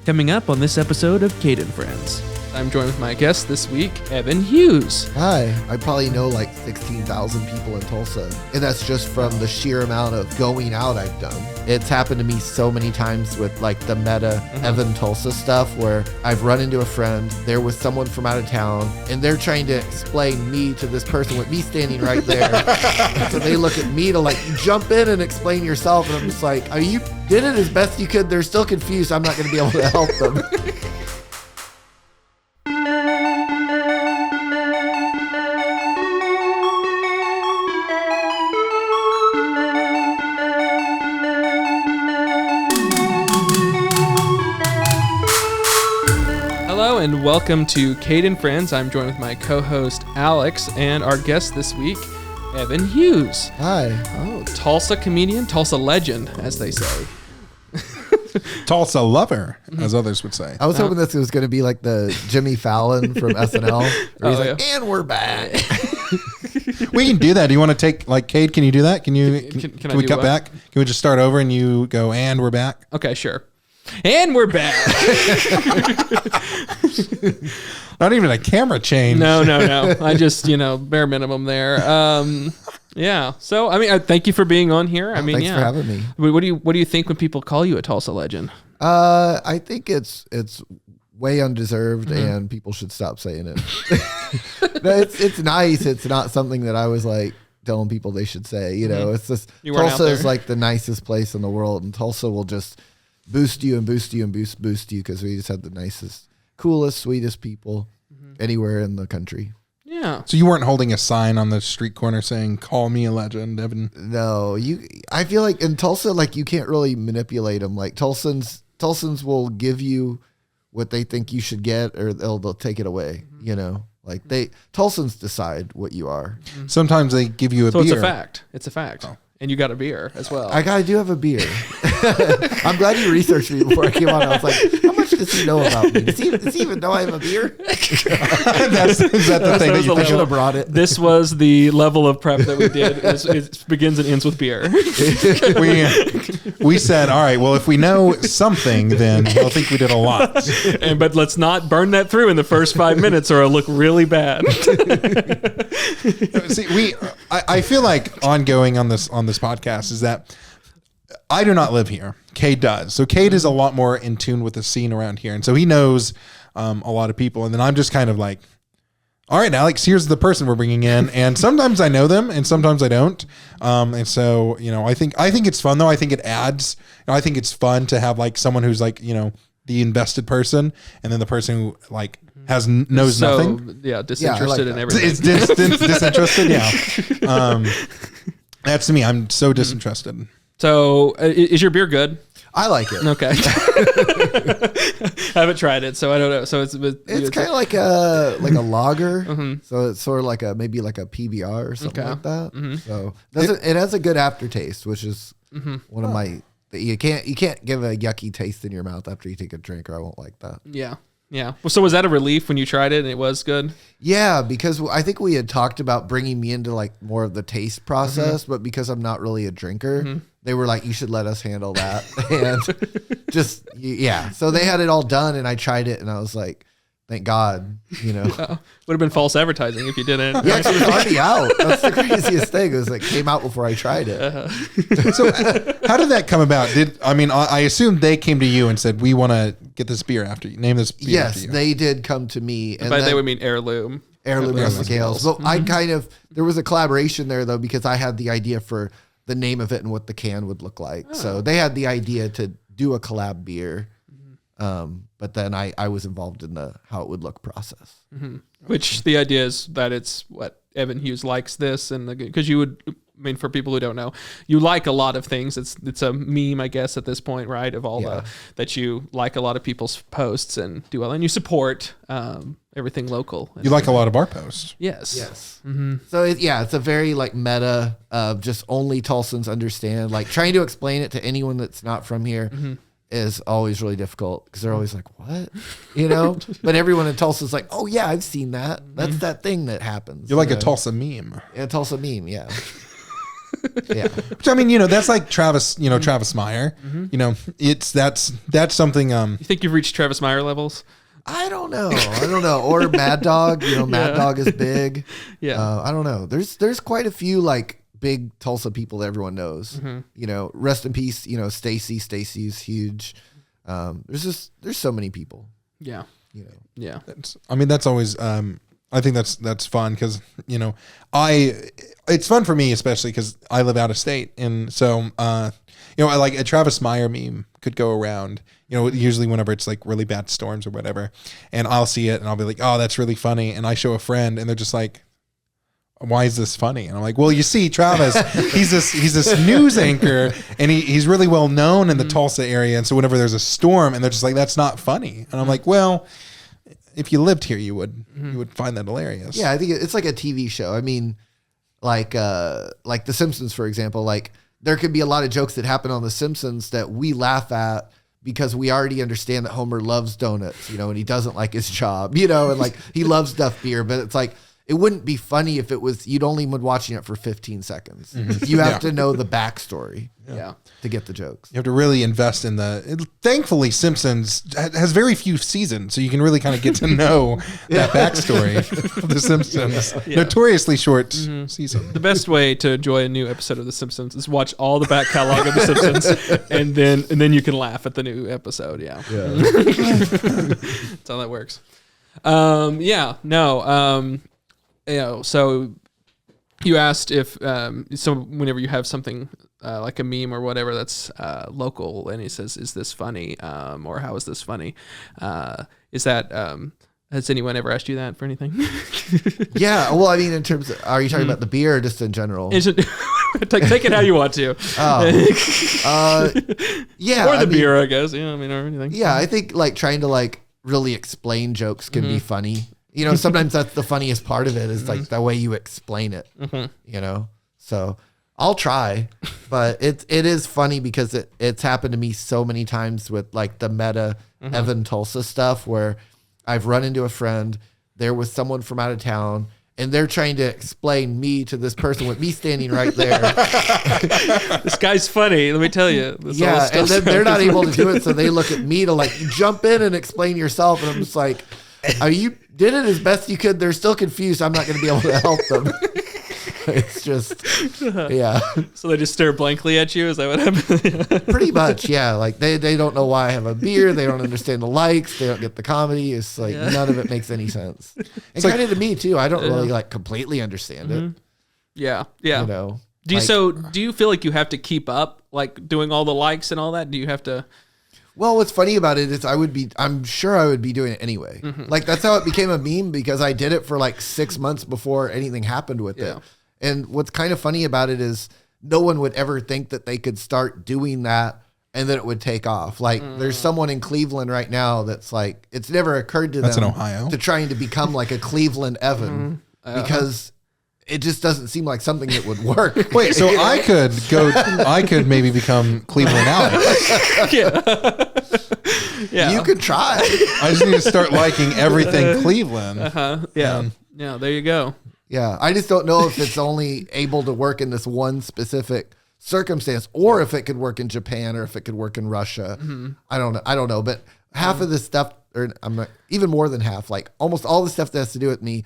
Coming up on this episode of Cade Friends, I'm joined with my guest this week, Evan Hughes. Hi. I probably know like 16,000 people in Tulsa, and that's just from the sheer amount of going out I've done. It's happened to me so many times with like the meta Evan Tulsa stuff where I've run into a friend, they're with someone from out of town, and they're trying to explain me to this person with me standing right there. So they look at me to like, jump in and explain yourself, and I'm just like, oh, you did it as best you could. They're still confused. I'm not going to be able to help them. Hello and welcome to Cade Friends. I'm joined with my co-host Alex and our guest this week, Evan Hughes. Hi. Oh, Tulsa comedian, Tulsa legend, as they say. Tulsa lover, as others would say. I was hoping this was going to be like the Jimmy Fallon from SNL. Where he's like, and we're back. We can do that. Do you want to take, like, Cade, can you do that? Can we cut back? Can we just start over and you go, and we're back? Okay, sure. And we're back. Not even a camera change. No. I just, bare minimum there. Yeah. So, I mean, thank you for being on here. Thanks for having me. What do you think when people call you a Tulsa legend? I think it's way undeserved, and people should stop saying it. It's nice. It's not something that I was like telling people they should say. It's just Tulsa is like the nicest place in the world, and Tulsa will just boost you and boost you and boost you because we just have the nicest, coolest, sweetest people anywhere in the country. Yeah. So you weren't holding a sign on the street corner saying, call me a legend, Evan? No, I feel like in Tulsa, like you can't really manipulate them. Like Tulsans will give you what they think you should get, or they'll take it away. Like Tulsans decide what you are. Sometimes they give you a beer. So it's a fact. Oh. And you got a beer as well. I do have a beer. I'm glad you researched me before I came on. I was like, how much does he know about me? Does he even know I have a beer? Is that the thing that you should have brought it? This was the level of prep that we did. It begins and ends with beer. We said, all right, well, if we know something, then I think we did a lot. But let's not burn that through in the first 5 minutes or it'll look really bad. See, I feel like ongoing on this podcast is that I do not live here. Cade does. So Cade is a lot more in tune with the scene around here. And so he knows a lot of people. And then I'm just kind of like, all right, Alex, here's the person we're bringing in. And sometimes I know them and sometimes I don't. And so, I think it's fun though. I think it adds, I think it's fun to have like someone who's like, the invested person and then the person who like knows nothing. Yeah. Disinterested in everything. It's disinterested. Yeah. That's me. I'm so disinterested. So is your beer good? I like it. Okay. I haven't tried it, so I don't know. So it's kind of like a lager. So it's sort of maybe like a PBR or something like that. So it has a good aftertaste, which is one of my. You can't give a yucky taste in your mouth after you take a drink, or I won't like that. Yeah. Yeah. Well, so was that a relief when you tried it and it was good? Yeah, because I think we had talked about bringing me into like more of the taste process, but because I'm not really a drinker, they were like, you should let us handle that. And just, So they had it all done and I tried it and I was like, thank God, Would have been false advertising if you didn't. Yeah, it was already out. That's the craziest thing. It was like came out before I tried it. So how did that come about? I assume they came to you and said, we want to get this beer after you. Name this beer after you. Yes, they did come to me. And by they would mean heirloom. Heirloom Rustic Ales. So there was a collaboration there though, because I had the idea for the name of it and what the can would look like. Oh. So they had the idea to do a collab beer. But then I was involved in the how it would look process. Which the idea is that it's what Evan Hughes likes this, and because you would, for people who don't know, you like a lot of things. It's a meme, I guess, at this point, right? Of all that you like a lot of people's posts and do well, and you support everything local. You like a lot of our posts. Yes. So it's a very like meta of just only Tulsans understand. Like trying to explain it to anyone that's not from here. Is always really difficult because they're always like, what? But everyone in Tulsa is like, oh yeah, I've seen that. That's that thing that happens. You're like a Tulsa meme. Yeah, Tulsa meme, yeah. Yeah. Which I mean, that's like Travis, Travis Meyer. That's something. You think you've reached Travis Meyer levels? I don't know. Or Mad Dog. Mad Dog is big. Yeah. I don't know. There's quite a few like big Tulsa people that everyone knows. Rest in peace. Stacy. Stacy's huge. There's so many people. Yeah. Yeah. That's always. I think that's fun because it's fun for me especially because I live out of state, and so I like a Travis Meyer meme could go around. Usually whenever it's like really bad storms or whatever, and I'll see it and I'll be like, oh, that's really funny, and I show a friend and they're just like, why is this funny? And I'm like, well, you see, Travis, he's this news anchor, and he's really well known in the Tulsa area, and so whenever there's a storm, and they're just like, that's not funny, and I'm like, well, if you lived here, you would find that hilarious. Yeah, I think it's like a TV show. I mean, like The Simpsons, for example. Like there could be a lot of jokes that happen on The Simpsons that we laugh at because we already understand that Homer loves donuts, and he doesn't like his job, and like he loves Duff Beer, but it's like it wouldn't be funny if it was you'd only been watching it for 15 seconds. You have to know the backstory. Yeah. To get the jokes. You have to really invest in thankfully Simpsons has very few seasons, so you can really kind of get to know that backstory of the Simpsons. Notoriously short season. The best way to enjoy a new episode of The Simpsons is watch all the back catalog of The Simpsons, and then you can laugh at the new episode. Yeah. That's how that works. So you asked if whenever you have something like a meme or whatever that's local, and he says, "Is this funny?" Or "How is this funny?" Is that has anyone ever asked you that for anything? Yeah. Well, I mean, in terms of, are you talking about the beer or just in general? Take it how you want to. Yeah. Or the beer, I guess. Yeah. I mean, or anything. Yeah. I think like trying to like really explain jokes can be funny. Sometimes that's the funniest part of it is like the way you explain it, so I'll try, but it is funny because it's happened to me so many times with like the meta Evan Tulsa stuff where I've run into a friend, there was someone from out of town, and they're trying to explain me to this person with me standing right there. This guy's funny, let me tell you. Yeah, and then they're not able to do it, so they look at me to like jump in and explain yourself, and I'm just like, you did it as best you could. They're still confused. I'm not going to be able to help them. It's just, yeah. So they just stare blankly at you? Is that what happened? Pretty much, yeah. Like they don't know why I have a beer. They don't understand the likes. They don't get the comedy. It's like none of it makes any sense. And kind of to me too. I don't really like completely understand it. Yeah. Do you feel like you have to keep up, like doing all the likes and all that? Do you have to? Well, what's funny about it is I'm sure I would be doing it anyway. Like that's how it became a meme because I did it for like 6 months before anything happened with it. And what's kind of funny about it is no one would ever think that they could start doing that and then it would take off. Like there's someone in Cleveland right now that's like, it's never occurred to them in Ohio. to trying to become like a Cleveland Evan because it just doesn't seem like something that would work. Wait, so I could maybe become Cleveland Alex. Yeah. You could try. I just need to start liking everything Cleveland. Yeah. Yeah, there you go. Yeah. I just don't know if it's only able to work in this one specific circumstance or if it could work in Japan or if it could work in Russia. I don't know. But half of this stuff, or I'm not, even more than half, like almost all the stuff that has to do with me,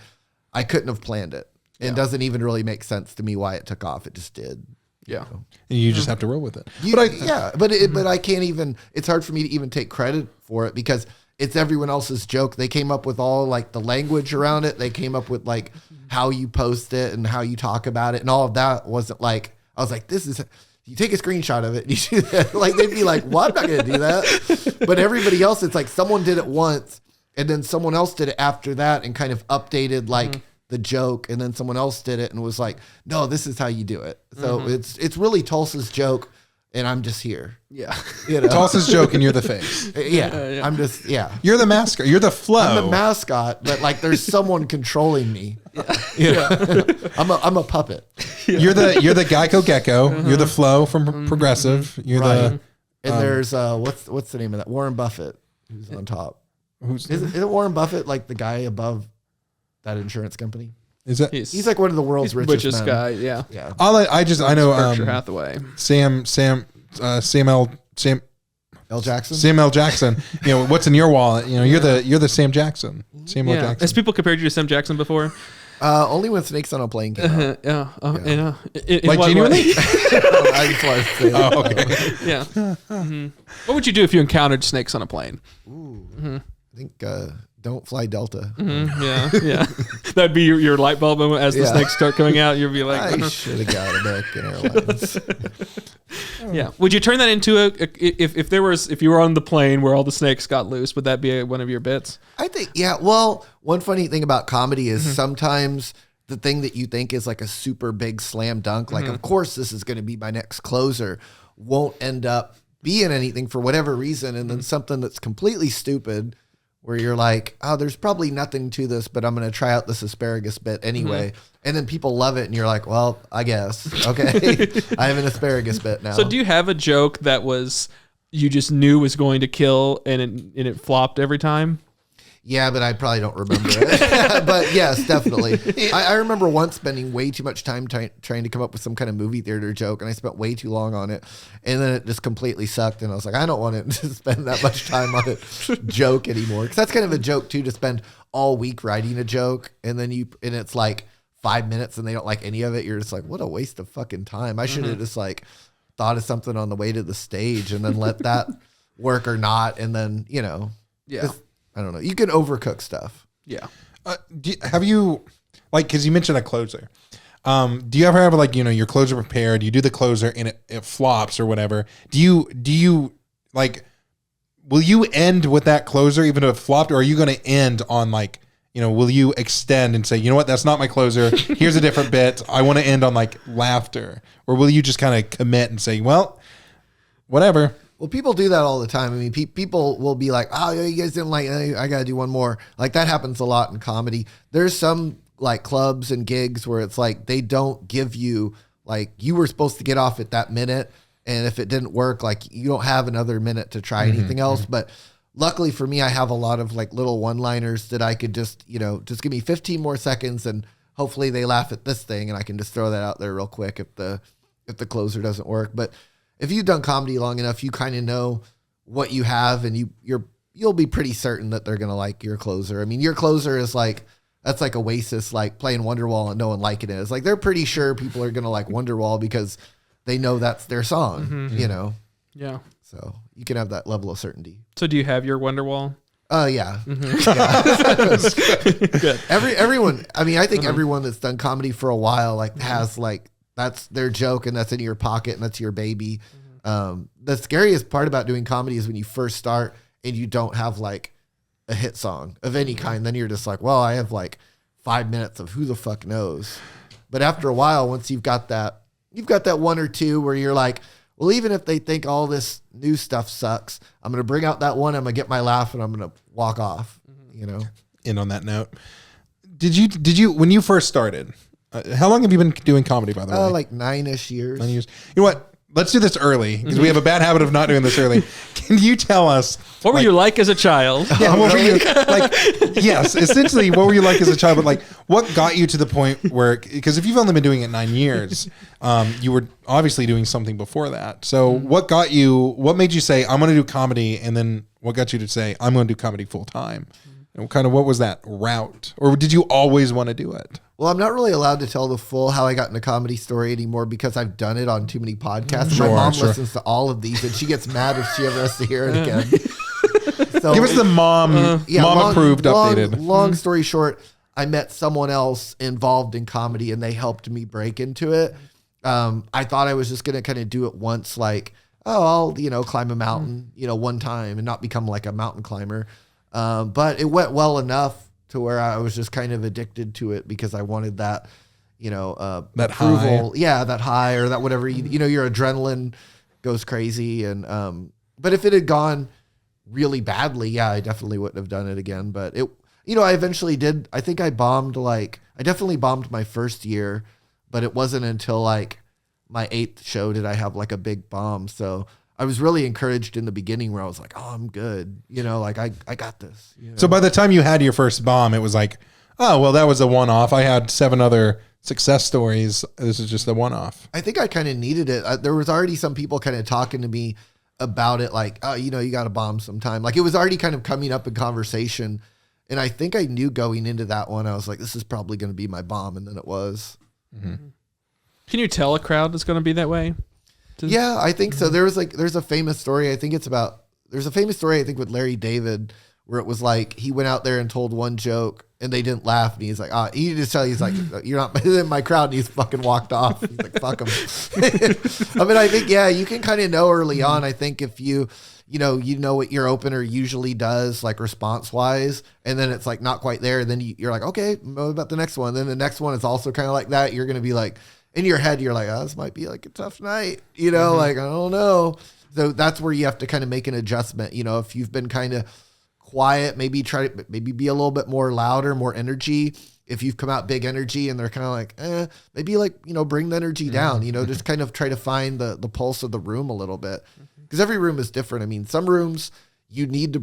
I couldn't have planned it. It doesn't even really make sense to me why it took off. It just did. Yeah. And you just have to roll with it. But I can't even, it's hard for me to even take credit for it because it's everyone else's joke. They came up with all like the language around it. They came up with like how you post it and how you talk about it. And all of that wasn't like, I was like, this is, you take a screenshot of it and you do that. Like they'd be like, well, I'm not going to do that. But everybody else, it's like someone did it once and then someone else did it after that and kind of updated like, the joke, and then someone else did it and was like, no, this is how you do it. So it's really Tulsa's joke and I'm just here. Yeah. Tulsa's joke and you're the face. Yeah. I'm just, You're the mascot. You're the flow. I'm the mascot, but like there's someone controlling me. I'm a puppet. You're the Geico Gecko. You're the flow from Progressive. You're the and there's what's the name of that? Warren Buffett, who's on top. Is it Warren Buffett like the guy above that insurance company? Is that He's like one of the world's richest men. guy. Yeah. Yeah. I know Berkshire Hathaway. Sam L. Jackson. You know, what's in your wallet? You know, you're the Sam Jackson. Samuel Jackson. Has people compared you to Sam Jackson before? Only when Snakes on a Plane came out. Yeah. Like genuinely? I just wanted to say that. Oh, okay. Yeah. What would you do if you encountered snakes on a plane? I think don't fly Delta. Yeah. That'd be your light bulb moment as the snakes start coming out. You'd be like, I should have got American Airlines. Yeah. Would you turn that into if you were on the plane where all the snakes got loose? Would that be one of your bits? I think, yeah. Well, one funny thing about comedy is sometimes the thing that you think is like a super big slam dunk, like, of course, this is going to be my next closer, won't end up being anything for whatever reason. And then something that's completely stupid where you're like, oh, there's probably nothing to this, but I'm going to try out this asparagus bit anyway. And then people love it. And you're like, well, I guess. Okay. I have an asparagus bit now. So do you have a joke that you just knew was going to kill and it flopped every time? Yeah, but I probably don't remember it. But yes, definitely. I remember once spending way too much time trying to come up with some kind of movie theater joke, and I spent way too long on it, and then it just completely sucked, and I was like, I don't want to spend that much time on a joke anymore. Because that's kind of a joke, too, to spend all week writing a joke, and then it's like 5 minutes, and they don't like any of it. You're just like, what a waste of fucking time. I should have just like thought of something on the way to the stage, and then let that work or not, and then, Yeah. I don't know. You can overcook stuff. Yeah. Have you, like, because you mentioned a closer. Do you ever have like, your closer prepared, you do the closer and it flops or whatever? Do you like, will you end with that closer even if it flopped, or are you going to end on like, will you extend and say, you know what, that's not my closer. Here's a different bit. I want to end on like laughter. Or will you just kind of commit and say, well, whatever. Well, people do that all the time. I mean, people will be like, oh, you guys didn't like, I got to do one more. Like that happens a lot in comedy. There's some like clubs and gigs where it's like, they don't give you, like, you were supposed to get off at that minute. And if it didn't work, like you don't have another minute to try anything else. But luckily for me, I have a lot of like little one-liners that I could just, just give me 15 more seconds and hopefully they laugh at this thing. And I can just throw that out there real quick if the closer doesn't work. But if you've done comedy long enough, you kind of know what you have, and you'll be pretty certain that they're gonna like your closer. I mean, your closer is like, that's like Oasis, like playing Wonderwall and no one liking it. It's like they're pretty sure people are gonna like Wonderwall because they know that's their song. Yeah. So you can have that level of certainty. So do you have your Wonderwall? Yeah. Good. Everyone. I mean, I think everyone that's done comedy for a while like has like. That's their joke, and that's in your pocket, and that's your baby. The scariest part about doing comedy is when you first start and you don't have like a hit song of any kind. Then you're just like, well, I have like 5 minutes of who the fuck knows. But after a while, once you've got that one or two where you're like, well, even if they think all this new stuff sucks, I'm going to bring out that one. I'm going to get my laugh, and I'm going to walk off. And on that note, did you when you first started? How long have you been doing comedy, by the way? Like 9-ish years. 9 years. You know what? Let's do this early because we have a bad habit of not doing this early. Can you tell us what were you like as a child? Yeah, what were you like? Yes, essentially, what were you like as a child? But like, what got you to the point where? Because if you've only been doing it 9 years, you were obviously doing something before that. So, what got you? What made you say I'm going to do comedy? And then what got you to say I'm going to do comedy full time? And what was that route? Or did you always want to do it? Well, I'm not really allowed to tell the full how I got into comedy story anymore because I've done it on too many podcasts. My mom listens to all of these, and she gets mad if she ever has to hear it again. So, give us the mom approved updated. Long story short, I met someone else involved in comedy, and they helped me break into it. I thought I was just going to kind of do it once, like, oh, I'll climb a mountain, one time and not become like a mountain climber. But it went well enough to where I was just kind of addicted to it because I wanted that, that approval. High. Yeah, that high or that whatever, your adrenaline goes crazy. And, but if it had gone really badly, yeah, I definitely wouldn't have done it again. But I eventually did. I think I definitely bombed my first year, but it wasn't until like my 8th show did I have like a big bomb. So I was really encouraged in the beginning where I was like, oh, I'm good. Like I got this. So by the time you had your first bomb, it was like, Oh, well, that was a one-off. I had 7 other success stories. This is just a one-off. I think I kind of needed it. There was already some people kind of talking to me about it, like, oh, you got to bomb sometime. Like, it was already kind of coming up in conversation. And I think I knew going into that one, I was like, this is probably going to be my bomb. And then it was. Mm-hmm. Can you tell a crowd is going to be that way? Yeah, I think so. There's a famous story. There's a famous story, I think, with Larry David, where it was like, he went out there and told one joke and they didn't laugh. And he's like, he just tell you, he's like, you're not in my crowd. And he's fucking walked off. He's like, fuck him. I mean, I think, yeah, you can kind of know early on. I think if you know what your opener usually does, like response wise, and then it's like not quite there. And then you're like, okay, what about the next one? And then the next one is also kind of like that. You're going to be like, in your head, you're like, oh, this might be like a tough night, like, I don't know. So that's where you have to kind of make an adjustment. If you've been kind of quiet, maybe be a little bit more louder, more energy. If you've come out big energy and they're kind of like, maybe like, bring the energy down, just kind of try to find the pulse of the room a little bit. Because every room is different. I mean, some rooms you need to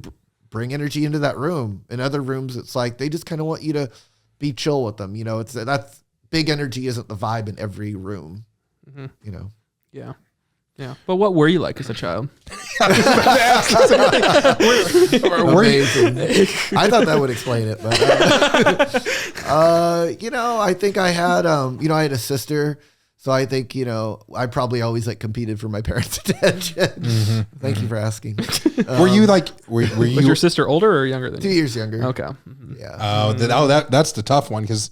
bring energy into that room. In other rooms, it's like they just kind of want you to be chill with them. That's big energy isn't the vibe in every room. Yeah. Yeah. But what were you like as a child? Amazing. I thought that would explain it, but I think I had I had a sister. So I think, I probably always like competed for my parents' attention. Mm-hmm. Thank you for asking. Were you like, were you? Was your sister older or younger than 2 years younger? Okay. Mm-hmm. Yeah. That's the tough one because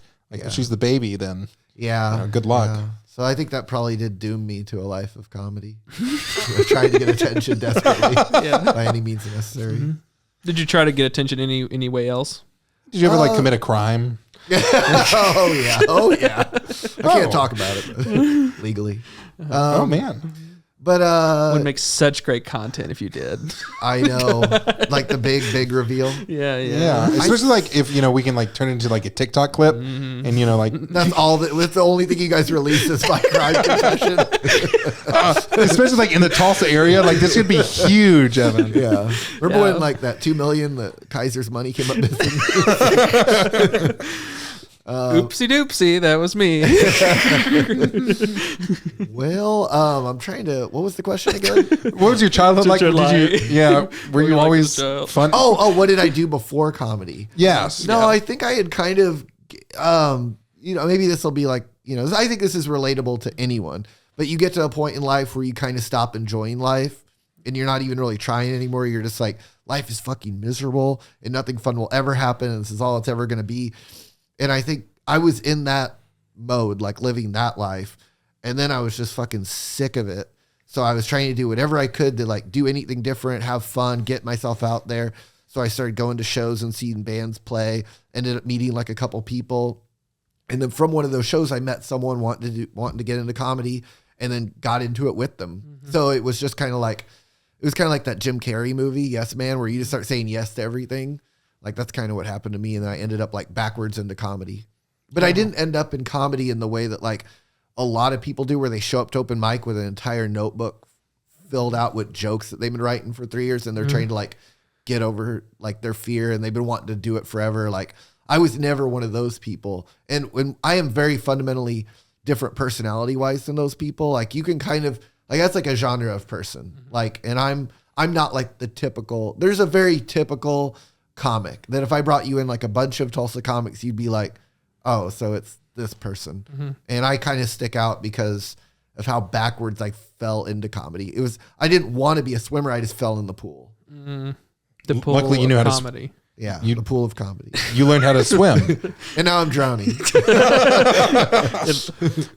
she's the baby then. Yeah. Good luck. Yeah. So I think that probably did doom me to a life of comedy. Trying to get attention desperately by any means necessary. Mm-hmm. Did you try to get attention any way else? Did you ever commit a crime? Oh yeah. I can't talk about it legally. Oh man. But would make such great content if you did. I know. Like the big reveal. Yeah. Especially like if we can like turn it into like a TikTok clip and like that's the only thing you guys release is my crime confession. Especially like in the Tulsa area, like this could be huge, Evan. Yeah. Remember when like that $2 million that Kaiser's money came up missing? Oopsie doopsie, that was me. Well, I'm trying to. What was the question again? What was your childhood like? Were you always fun? Oh, what did I do before comedy? Yes. No, I think I had kind of, maybe this will be like, I think this is relatable to anyone. But you get to a point in life where you kind of stop enjoying life, and you're not even really trying anymore. You're just like, life is fucking miserable, and nothing fun will ever happen, and this is all it's ever going to be. And I think I was in that mode, like living that life. And then I was just fucking sick of it. So I was trying to do whatever I could to like do anything different, have fun, get myself out there. So I started going to shows and seeing bands play, ended up meeting like a couple people. And then from one of those shows, I met someone wanting to get into comedy and then got into it with them. Mm-hmm. So it was just kind of like that Jim Carrey movie, Yes Man, where you just start saying yes to everything. Like that's kind of what happened to me. And then I ended up like backwards into comedy, but I didn't end up in comedy in the way that like a lot of people do, where they show up to open mic with an entire notebook filled out with jokes that they've been writing for 3 years. And they're trying to like get over like their fear, and they've been wanting to do it forever. Like I was never one of those people. And when I am very fundamentally different personality wise than those people, like you can kind of like, that's like a genre of person. Mm-hmm. Like, and I'm not like the typical, there's a very typical comic that if I brought you in like a bunch of Tulsa comics, you'd be like, oh, so it's this person. Mm-hmm. And I kind of stick out because of how backwards I fell into comedy. I didn't want to be a swimmer. I just fell in the pool. Mm-hmm. The pool. Luckily, you knew how to comedy. The pool of comedy. You learned how to swim. And now I'm drowning.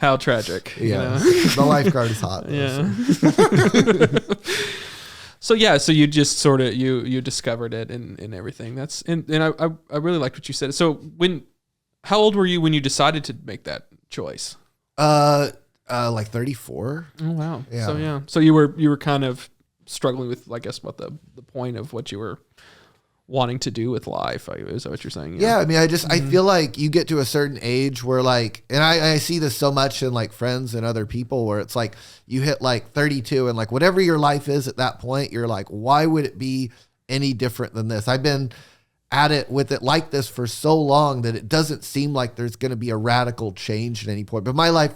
How tragic. Yeah. The lifeguard is hot. Yeah. So you just sort of you discovered it and everything. And I really liked what you said. So how old were you when you decided to make that choice? Like 34. Oh wow. Yeah. So you were kind of struggling with, I guess, what the point of what you were wanting to do with life. Is that what you're saying? Yeah. I mean, I feel like you get to a certain age where like, and I see this so much in like friends and other people, where it's like you hit like 32 and like whatever your life is at that point, you're like, why would it be any different than this? I've been at it with it like this for so long that it doesn't seem like there's going to be a radical change at any point. But my life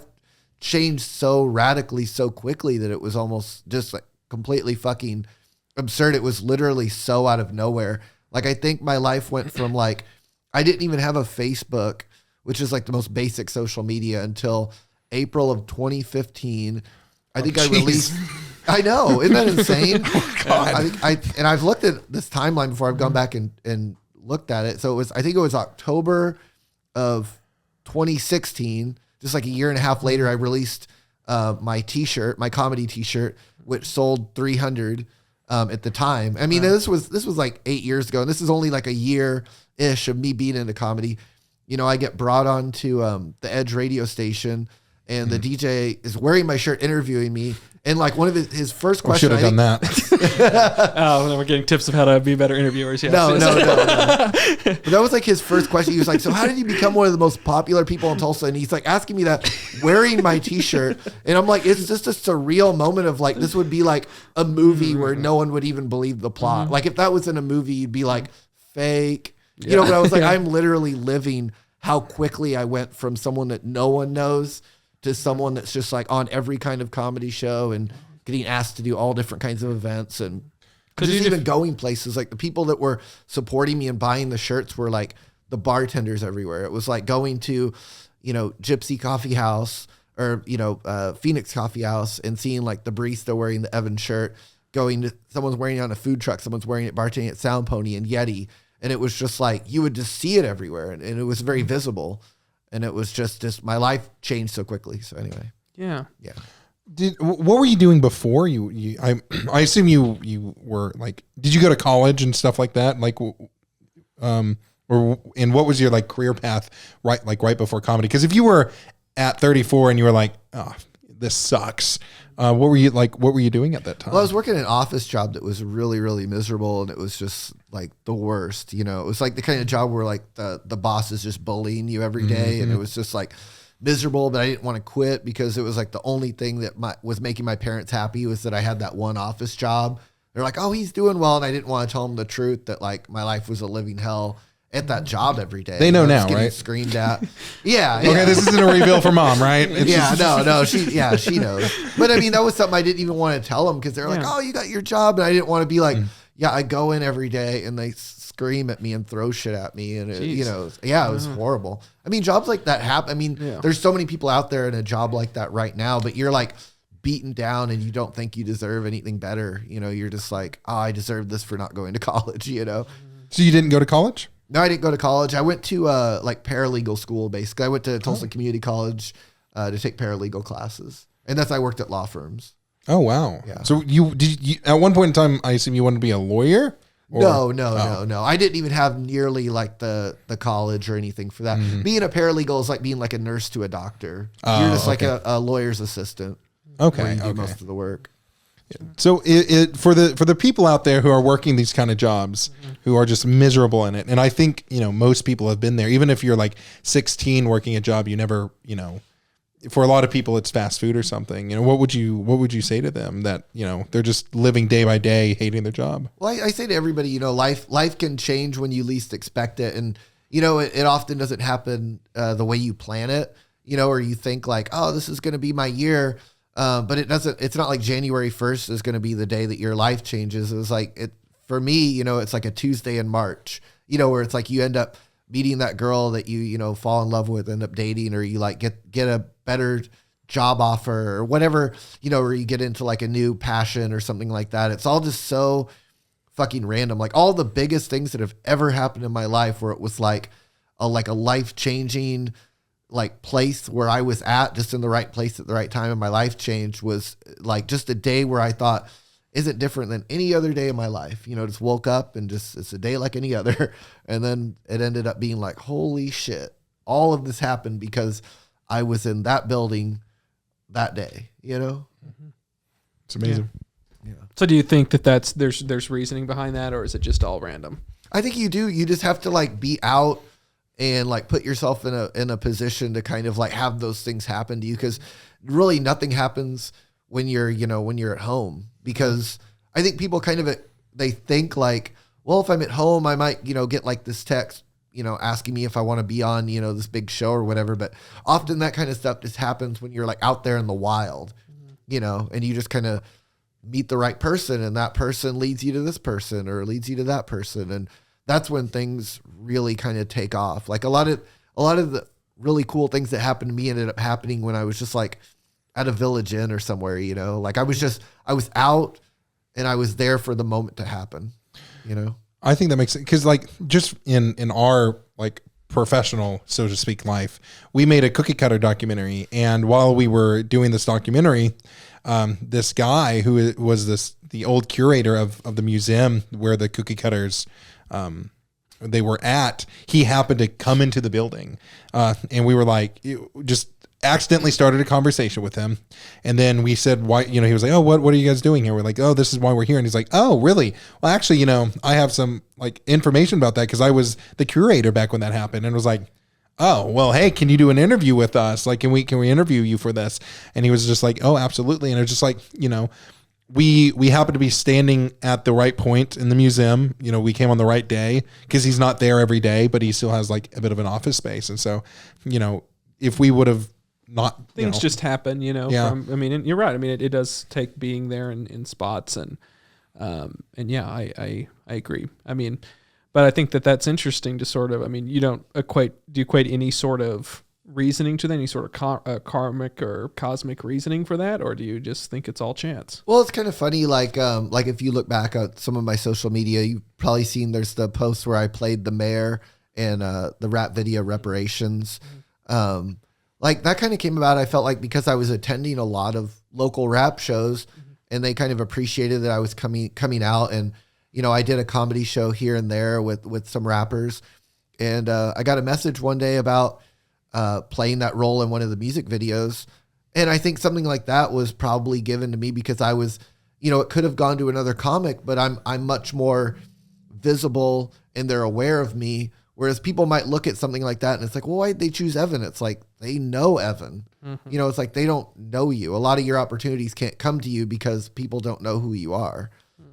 changed so radically, so quickly that it was almost just like completely fucking absurd. It was literally so out of nowhere. Like, I think my life went from like, I didn't even have a Facebook, which is like the most basic social media, until April of 2015. I think I released. I know, isn't that insane? God. And I've looked at this timeline before. I've gone back and looked at it. So I think it was October of 2016. Just like a year and a half later, I released my T-shirt, my comedy T-shirt, which sold 300 at the time. I mean, this was like 8 years ago, and this is only like a year-ish of me being into comedy. You know, I get brought on to the Edge radio station, and the DJ is wearing my shirt, interviewing me. And like one of his first questions, should have done that. Oh, then we're getting tips of how to be better interviewers. Yeah. No. But that was like his first question. He was like, "So how did you become one of the most popular people in Tulsa?" And he's like asking me that, wearing my T-shirt. And I'm like, it's just a surreal moment of like, this would be like a movie where no one would even believe the plot. Like if that was in a movie, you'd be like, fake. You know, but I was like, I'm literally living how quickly I went from someone that no one knows to someone that's just like on every kind of comedy show and getting asked to do all different kinds of events, and just even going places. Like the people that were supporting me and buying the shirts were like the bartenders everywhere. It was like going to, you know, Gypsy Coffee House or, you know, Phoenix Coffee House and seeing like the barista wearing the Evan shirt, going to someone's wearing it on a food truck, someone's wearing it bartending at Sound Pony and Yeti. And it was just like, you would just see it everywhere. And it was very visible. And it was just my life changed so quickly. So anyway. Yeah. What were you doing before I assume you were like, did you go to college and stuff like that? Like, and what was your like career path right before comedy? Because if you were at 34 and you were like, oh, this sucks. What were you doing at that time? Well, I was working an office job that was really, really miserable, and it was just like the worst. You know, it was like the kind of job where like the boss is just bullying you every day, and it was just like miserable. But I didn't want to quit because it was like the only thing that was making my parents happy was that I had that one office job. They're like, "Oh, he's doing well," and I didn't want to tell them the truth that like my life was a living hell at that job every day. They know now, right? Screamed at. Yeah. Okay, this isn't a reveal for mom, right? No. She knows. But I mean, that was something I didn't even want to tell them because they're like, "Oh, you got your job," and I didn't want to be like, "Yeah, I go in every day and they scream at me and throw shit at me," and it was horrible. I mean, jobs like that happen. I mean, there's so many people out there in a job like that right now, but you're like beaten down and you don't think you deserve anything better. You know, you're just like, "Oh, I deserve this for not going to college." You know. So you didn't go to college? No, I didn't go to college. I went to like paralegal school, basically. I went to Tulsa Community College to take paralegal classes. And I worked at law firms. Oh, wow. Yeah. So you at one point in time, I assume you wanted to be a lawyer? No. I didn't even have nearly like the college or anything for that. Being a paralegal is like being like a nurse to a doctor. You're just like a lawyer's assistant. Okay. Where you do most of the work. So for the people out there who are working these kind of jobs, who are just miserable in it, and I think, you know, most people have been there. Even if you're like 16 working a job, you never, you know, for a lot of people it's fast food or something. You know, what would you say to them that, you know, they're just living day by day, hating their job? Well, I say to everybody, you know, life can change when you least expect it, and you know, it often doesn't happen the way you plan it. You know, or you think like, oh, this is going to be my year. But it doesn't, it's not like January 1st is going to be the day that your life changes. It was like, for me, you know, it's like a Tuesday in March, you know, where it's like you end up meeting that girl that you know, fall in love with, end up dating, or you like get a better job offer or whatever, you know, or you get into like a new passion or something like that. It's all just so fucking random. Like all the biggest things that have ever happened in my life where it was like a life-changing like place where I was at, just in the right place at the right time and my life changed, was like just a day where I thought, is it different than any other day in my life? You know, just woke up and just, it's a day like any other. And then it ended up being like, holy shit, all of this happened because I was in that building that day, you know? It's amazing. Yeah. So do you think that there's reasoning behind that, or is it just all random? I think you do. You just have to like be out and like put yourself in a position to kind of like have those things happen to you, because really nothing happens when you're at home. Because I think people kind of, they think like, well, if I'm at home, I might, get like this text, asking me if I want to be on, this big show or whatever. But often that kind of stuff just happens when you're like out there in the wild, and you just kind of meet the right person, and that person leads you to this person or leads you to that person. And that's when things really kind of take off. Like a lot of the really cool things that happened to me ended up happening when I was just like at a Village Inn or somewhere, like I was out and I was there for the moment to happen, I think that makes sense because, like, just in our like professional, so to speak, life, we made a cookie cutter documentary, and while we were doing this documentary, this guy who was the old curator of the museum where the cookie cutters they were at, he happened to come into the building, and we were like, just accidentally started a conversation with him. And then we said, why, he was like, oh, what are you guys doing here? We're like, oh, this is why we're here. And he's like, oh, really? Well, actually, I have some like information about that because I was the curator back when that happened. And was like, oh, well, hey, can you do an interview with us? Like, can we interview you for this? And he was just like, oh, absolutely. And it was just like, we happened to be standing at the right point in the museum. We came on the right day because he's not there every day, but he still has like a bit of an office space. And so, if we would have not, things just happen, Yeah. And you're right. It does take being there in spots and yeah, I agree. But I think that's interesting to sort of, you don't equate any sort of reasoning to that, any sort of karmic or cosmic reasoning for that, or do you just think it's all chance? Well, it's kind of funny, like if you look back at some of my social media, you've probably seen there's the post where I played the mayor in the rap video Reparations. Like that kind of came about, I felt like, because I was attending a lot of local rap shows, and they kind of appreciated that I was coming out, and I did a comedy show here and there with some rappers, and I got a message one day about playing that role in one of the music videos. And I think something like that was probably given to me because I was, it could have gone to another comic, but I'm much more visible and they're aware of me. Whereas people might look at something like that and it's like, well, why'd they choose Evan? It's like, they know Evan. It's like, they don't know you. A lot of your opportunities can't come to you because people don't know who you are.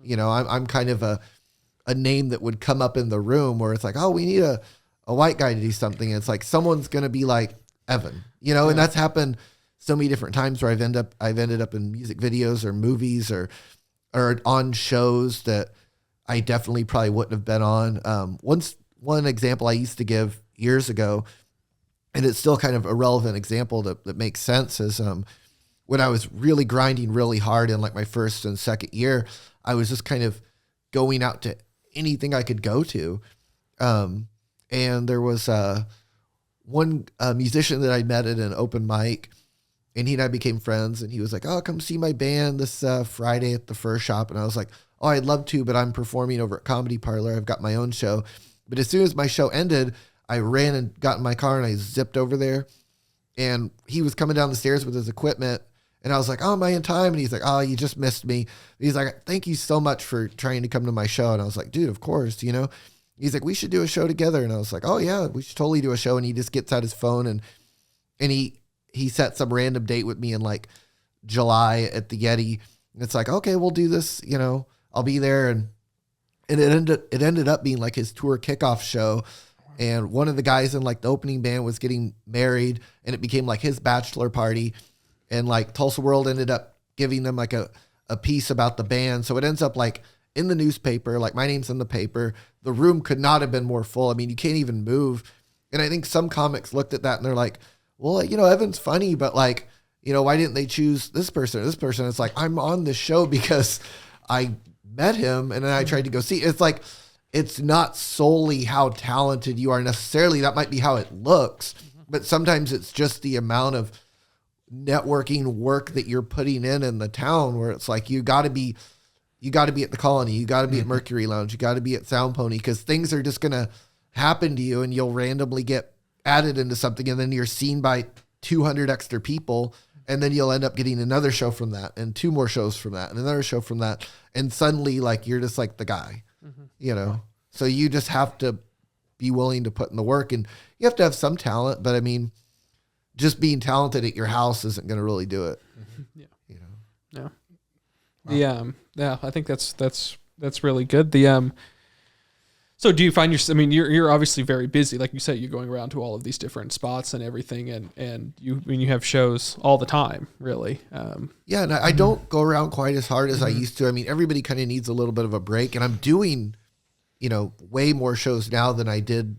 I'm kind of a name that would come up in the room where it's like, oh, we need a white guy to do something. And it's like, someone's going to be like Evan, and that's happened so many different times where I've ended up in music videos or movies or on shows that I definitely probably wouldn't have been on. One example I used to give years ago, and it's still kind of a relevant example that makes sense, is when I was really grinding really hard in like my first and second year, I was just kind of going out to anything I could go to. And there was one musician that I met at an open mic, and he and I became friends, and he was like, oh, come see my band this Friday at the Fur Shop. And I was like, oh, I'd love to, but I'm performing over at Comedy Parlor. I've got my own show. But as soon as my show ended, I ran and got in my car and I zipped over there, and he was coming down the stairs with his equipment. And I was like, oh, am I in time? And he's like, oh, you just missed me. He's like, thank you so much for trying to come to my show. And I was like, dude, of course, He's like, we should do a show together. And I was like, oh yeah, we should totally do a show. And he just gets out his phone and he set some random date with me in like July at the Yeti. And it's like, okay, we'll do this, I'll be there. And it ended up being like his tour kickoff show. And one of the guys in like the opening band was getting married, and it became like his bachelor party. And like Tulsa World ended up giving them like a piece about the band. So it ends up like in the newspaper, like my name's in the paper. The room could not have been more full. You can't even move. And I think some comics looked at that and they're like, well, Evan's funny, but like, why didn't they choose this person or this person? It's like, I'm on this show because I met him and then I tried to go see. It's like, it's not solely how talented you are necessarily. That might be how it looks, but sometimes it's just the amount of networking work that you're putting in the town, where it's like, you got to be at the Colony, you got to be at Mercury Lounge, you got to be at Sound Pony, because things are just going to happen to you and you'll randomly get added into something, and then you're seen by 200 extra people, and then you'll end up getting another show from that and 2 more shows from that and another show from that. And suddenly like, you're just like the guy, so you just have to be willing to put in the work, and you have to have some talent, but just being talented at your house isn't going to really do it. Yeah. I think that's really good. So do you find I mean, you're obviously very busy. Like you said, you're going around to all of these different spots and everything. And you have shows all the time, really. Yeah. And I don't go around quite as hard as I used to. I mean, everybody kind of needs a little bit of a break, and I'm doing, way more shows now than I did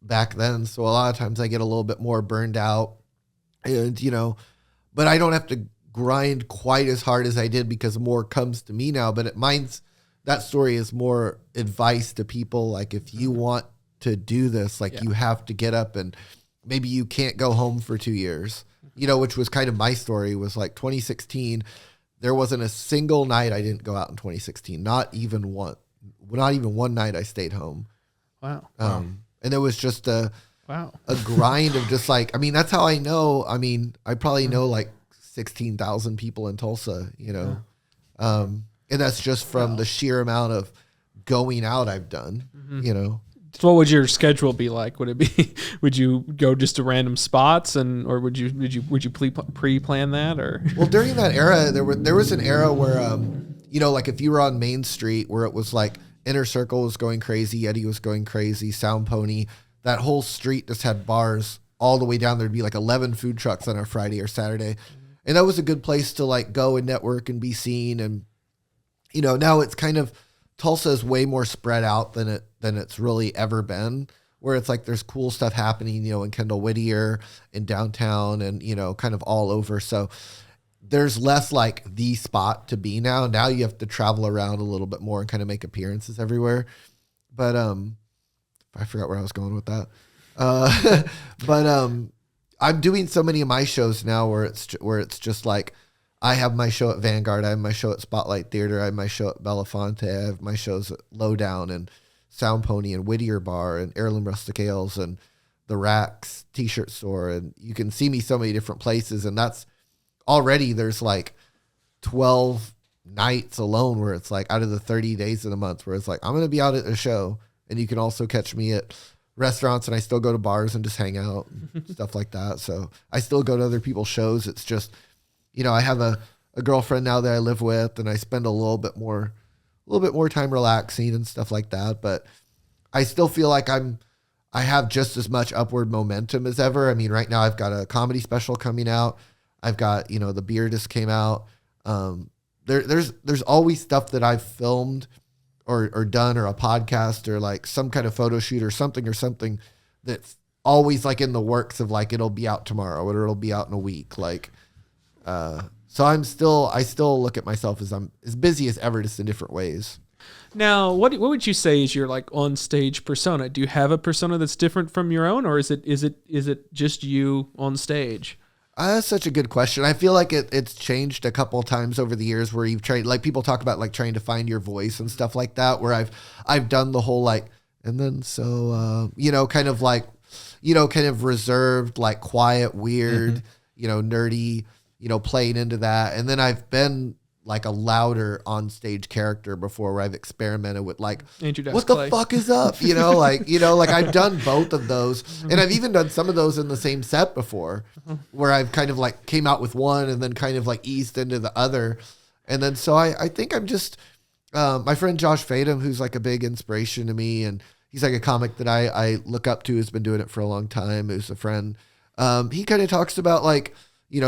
back then. So a lot of times I get a little bit more burned out, and, but I don't have to grind quite as hard as I did because more comes to me now. But that story is more advice to people. Like, if you want to do this, like, you have to get up, and maybe you can't go home for 2 years, which was kind of my story. Was like 2016. There wasn't a single night I didn't go out in 2016. Not even one night I stayed home. Wow. And it was just a grind of just like, I mean, that's how I know. I mean, I probably know like 16,000 people in Tulsa, and that's just from the sheer amount of going out I've done, So what would your schedule be like? Would it be, would you go just to random spots or would you pre-plan that or? Well, during that era, there was an era where, like if you were on Main Street where it was like Inner Circle was going crazy, Eddie was going crazy, Sound Pony, that whole street just had bars all the way down. There'd be like 11 food trucks on a Friday or Saturday. And that was a good place to like go and network and be seen. And, now it's kind of, Tulsa is way more spread out than it's really ever been, where it's like there's cool stuff happening, in Kendall Whittier, in downtown, and, kind of all over. So there's less like the spot to be now. Now you have to travel around a little bit more and kind of make appearances everywhere. But I forgot where I was going with that. But I'm doing so many of my shows now where it's just like, I have my show at Vanguard, I have my show at Spotlight Theater, I have my show at Belafonte, I have my shows at Lowdown and Sound Pony and Whittier Bar and Heirloom Rustic Ales and the Racks T-shirt store, and you can see me so many different places, and that's already there's like 12 nights alone where it's like out of the 30 days in a month where it's like I'm going to be out at a show, and you can also catch me at restaurants, and I still go to bars and just hang out and stuff like that. So I still go to other people's shows. It's just, I have a girlfriend now that I live with, and I spend a little bit more time relaxing and stuff like that. But I still feel like I have just as much upward momentum as ever. I mean, right now I've got a comedy special coming out. I've got, the beer just came out. There's always stuff that I've filmed or done, or a podcast, or like some kind of photo shoot or something that's always like in the works of like, it'll be out tomorrow or it'll be out in a week. Like, so I still look at myself as I'm as busy as ever, just in different ways. Now, what would you say is your like on stage persona? Do you have a persona that's different from your own, or is it just you on stage? That's such a good question. I feel like it's changed a couple of times over the years where you've tried, like people talk about like trying to find your voice and stuff like that, where I've done the whole like, and then so, kind of like, kind of reserved, like quiet, weird, nerdy, playing into that. And then I've been like a louder on stage character before, where I've experimented with like, what the fuck is up? Like I've done both of those, and I've even done some of those in the same set before, where I've kind of like came out with one and then kind of like eased into the other. And then, so I think I'm just, my friend Josh Fadum, who's like a big inspiration to me, and he's like a comic that I look up to, who's been doing it for a long time, who's a friend. He kind of talks about like,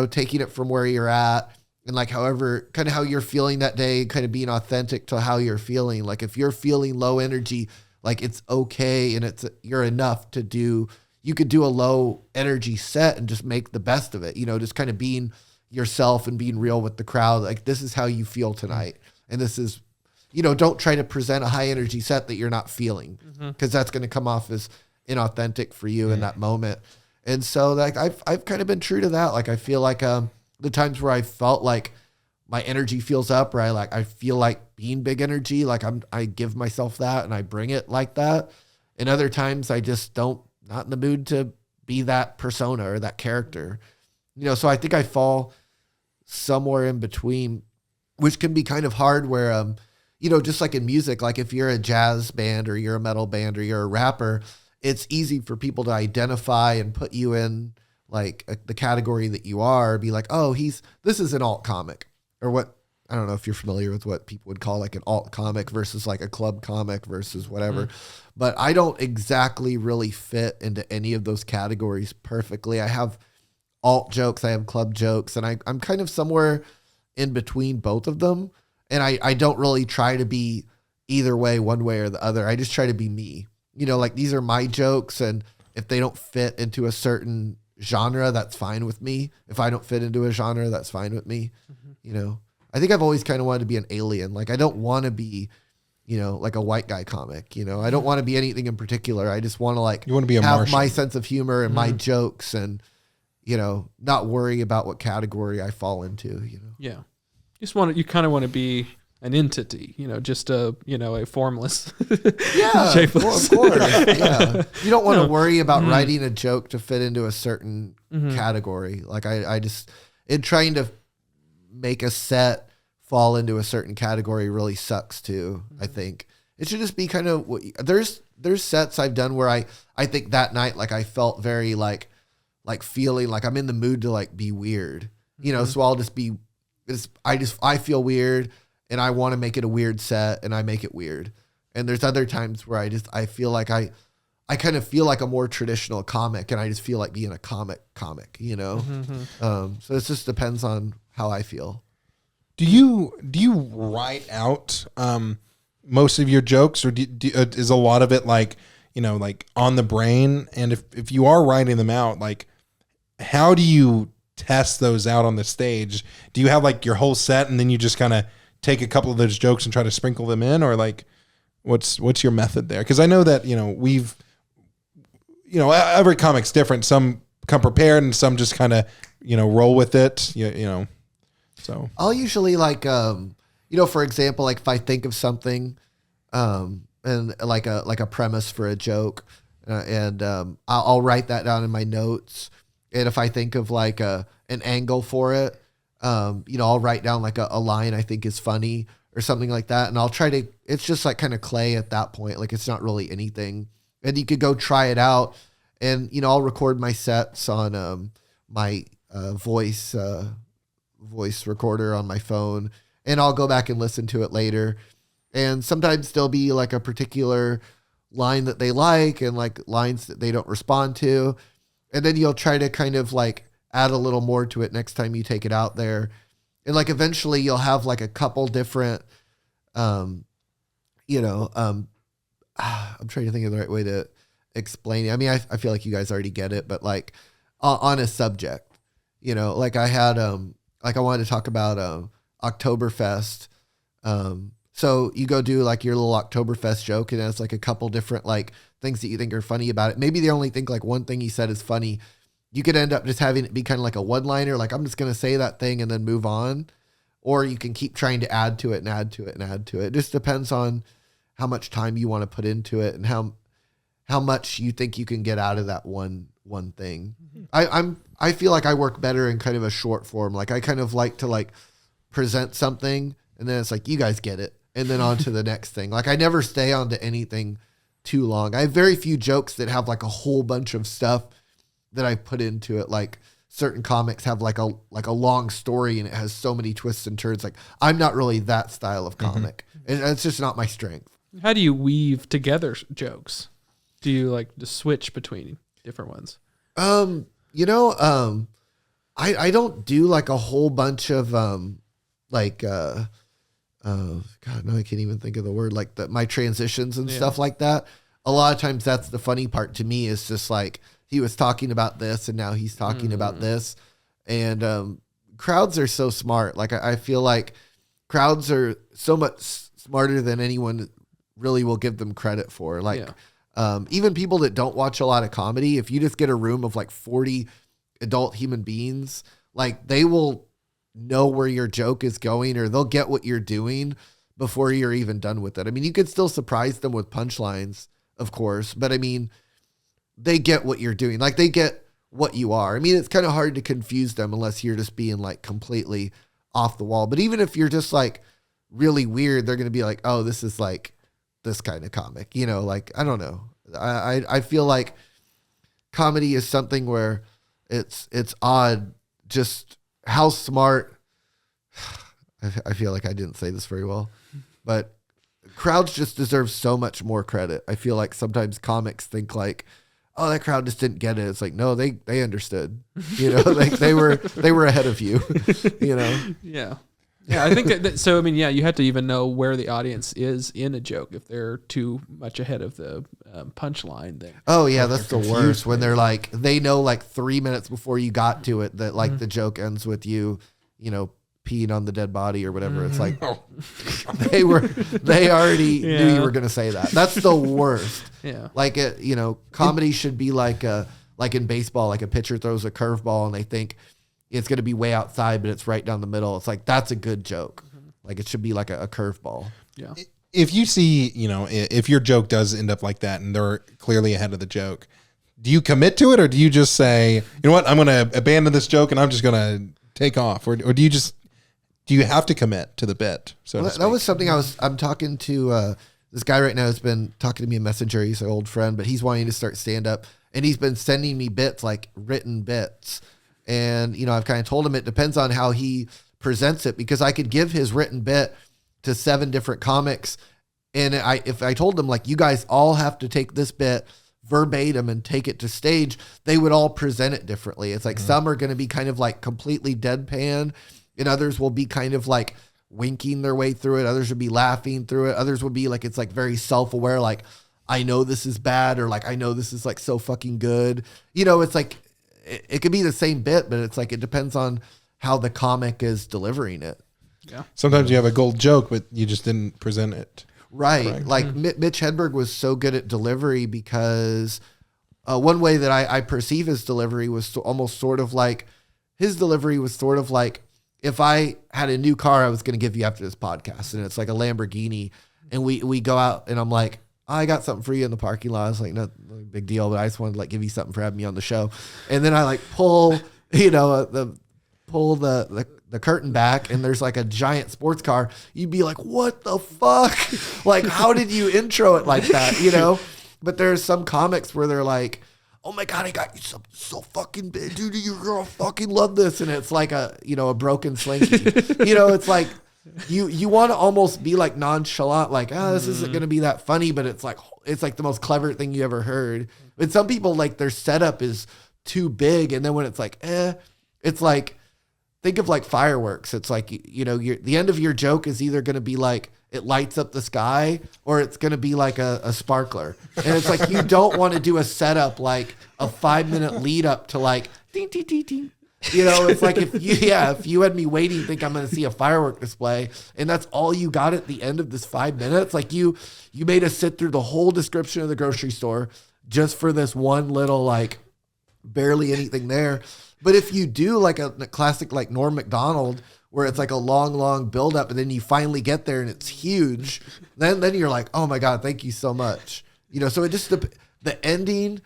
taking it from where you're at, and like however, kind of how you're feeling that day, kind of being authentic to how you're feeling. Like if you're feeling low energy, like it's okay, and you're enough to do, you could do a low energy set and just make the best of it, just kind of being yourself and being real with the crowd. Like, this is how you feel tonight. And this is, don't try to present a high energy set that you're not feeling, because that's going to come off as inauthentic for you in that moment. And so like, I've kind of been true to that. Like, I feel like, the times where I felt like my energy feels up, or I feel like being big energy, like I give myself that and I bring it like that. And other times I just not in the mood to be that persona or that character, so I think I fall somewhere in between, which can be kind of hard where, just like in music, like if you're a jazz band or you're a metal band or you're a rapper, it's easy for people to identify and put you in like the category that you are, be like, oh, this is an alt comic, or what I don't know if you're familiar with what people would call like an alt comic versus like a club comic versus whatever, but I don't exactly really fit into any of those categories perfectly. I have alt jokes, I have club jokes, and I'm kind of somewhere in between both of them. And I don't really try to be either way, one way or the other. I just try to be me. You know, like these are my jokes, and if they don't fit into a certain genre, that's fine with me. If I don't fit into a genre, that's fine with me. You know, I think I've always kind of wanted to be an alien. Like I don't want to be, you know, like a white guy comic. You know, I don't want to be anything in particular. I just want to like You want to be a have Martian. my sense of humor and my jokes, and you know, not worry about what category I fall into. You know, Yeah. You kind of want to be an entity, you know, just a formless, yeah, shapeless. of course, yeah. You don't want to worry about writing a joke to fit into a certain category. Like I just in trying to make a set fall into a certain category really sucks too. I think it should just be kind of there's sets I've done where I think that night like I felt very like feeling like I'm in the mood to like be weird, you know. So I'll just be I feel weird and I want to make it a weird set and I make it weird. And there's other times where I feel like I kind of feel like a more traditional comic and I just feel like being a comic, you know? So it just depends on how I feel. Do you write out most of your jokes, or is a lot of it like, you know, like on the brain? And if you are writing them out, like how do you test those out on the stage? Do you have like your whole set and then you just kind of take a couple of those jokes and try to sprinkle them in, or like what's your method there? Because I know that, you know, every comic's different. Some come prepared and some just kind of, you know, roll with it, you know. So I'll usually like, you know, for example, like if I think of something, and like a premise for a joke, and I'll write that down in my notes. And if I think of like an angle for it, you know, I'll write down like a line I think is funny or something like that. And I'll try to, it's just like kind of clay at that point. Like it's not really anything. And you could go try it out. And, you know, I'll record my sets on my voice recorder on my phone. And I'll go back and listen to it later. And sometimes there'll be like a particular line that they like and like lines that they don't respond to. And then you'll try to kind of like add a little more to it next time you take it out there. And like eventually you'll have like a couple different, you know, I'm trying to think of the right way to explain it. I mean, I feel like you guys already get it, but like on a subject, you know, like I had, like I wanted to talk about Oktoberfest. So you go do like your little Oktoberfest joke and it's like a couple different like things that you think are funny about it. Maybe they only think like one thing he said is funny. You could end up just having it be kind of like a one-liner, like I'm just going to say that thing and then move on. Or you can keep trying to add to it and add to it and add to it. It just depends on how much time you want to put into it and how much you think you can get out of that one thing. I feel like I work better in kind of a short form. Like I kind of like to like present something and then it's like, you guys get it. And then on to the next thing. Like I never stay on to anything too long. I have very few jokes that have like a whole bunch of stuff that I put into it. Like certain comics have like a long story and it has so many twists and turns. Like I'm not really that style of comic. And it's just not my strength. How do you weave together jokes? Do you like to switch between different ones? You know, I don't do like a whole bunch of God, no, I can't even think of the word, like my transitions and stuff like that. A lot of times that's the funny part to me, is just like he was talking about this and now he's talking about this. And crowds are so smart. Like I feel like crowds are so much smarter than anyone really will give them credit for. Like even people that don't watch a lot of comedy, if you just get a room of like 40 adult human beings, like they will know where your joke is going, or they'll get what you're doing before you're even done with it. I mean, you could still surprise them with punchlines, of course, but I mean, they get what you're doing. Like they get what you are. I mean, it's kind of hard to confuse them unless you're just being like completely off the wall. But even if you're just like really weird, they're going to be like, oh, this is like this kind of comic, you know, like, I don't know. I feel like comedy is something where it's odd just how smart. I feel like I didn't say this very well, but crowds just deserve so much more credit. I feel like sometimes comics think like, oh, that crowd just didn't get it. It's like, no, they understood, like they were ahead of you, Yeah. Yeah, I think so. I mean, yeah, you have to even know where the audience is in a joke. If they're too much ahead of the punchline, then oh yeah, that's the worst when they're like they know like 3 minutes before you got to it that like the joke ends with you, peeing on the dead body or whatever. It's like they already knew you were gonna say that. That's the worst. Yeah, like comedy should be like in baseball, like a pitcher throws a curveball and they think it's going to be way outside, but it's right down the middle. It's like, that's a good joke. Like it should be like a curveball. Yeah. If you see, if your joke does end up like that and they're clearly ahead of the joke, do you commit to it or do you just say, you know what, I'm going to abandon this joke and I'm just going to take off? Or do you have to commit to the bit? So that was something I'm talking to this guy right now who's been talking to me in Messenger. He's an old friend, but he's wanting to start stand up and he's been sending me bits, like written bits. And, I've kind of told him it depends on how he presents it because I could give his written bit to 7 different comics. And if I told them like, you guys all have to take this bit verbatim and take it to stage, they would all present it differently. It's like some are going to be kind of like completely deadpan and others will be kind of like winking their way through it. Others would be laughing through it. Others would be like, it's like very self-aware. Like, I know this is bad or like, I know this is like so fucking good. It's like, it could be the same bit, but it's like it depends on how the comic is delivering it. Yeah. Sometimes you have a gold joke, but you just didn't present it. Right. Correct. Like Mitch Hedberg was so good at delivery because one way that I perceive his delivery was almost sort of like his delivery was sort of like if I had a new car I was going to give you after this podcast and it's like a Lamborghini and we go out and I'm like, I got something for you in the parking lot. I was like, no big deal, but I just wanted to like give you something for having me on the show. And then I like pull, the curtain back and there's like a giant sports car. You'd be like, what the fuck? Like, how did you intro it like that? But there's some comics where they're like, oh my God, I got you something so fucking big, dude. Your girl fucking love this. And it's like a broken slinky, it's like, you want to almost be like nonchalant, like, this isn't going to be that funny, but it's like the most clever thing you ever heard. But some people like their setup is too big. And then when it's like, it's like, think of like fireworks. It's like, the end of your joke is either going to be like, it lights up the sky or it's going to be like a sparkler. And it's like, you don't want to do a setup, like a 5-minute lead up to like, ding, ding, ding, ding. It's like if you had me waiting, think I'm going to see a firework display and that's all you got at the end of this 5 minutes. Like you made us sit through the whole description of the grocery store just for this one little, like barely anything there. But if you do like a classic, like Norm Macdonald, where it's like a long build up and then you finally get there and it's huge, then you're like, oh my God, thank you so much. So it just, the ending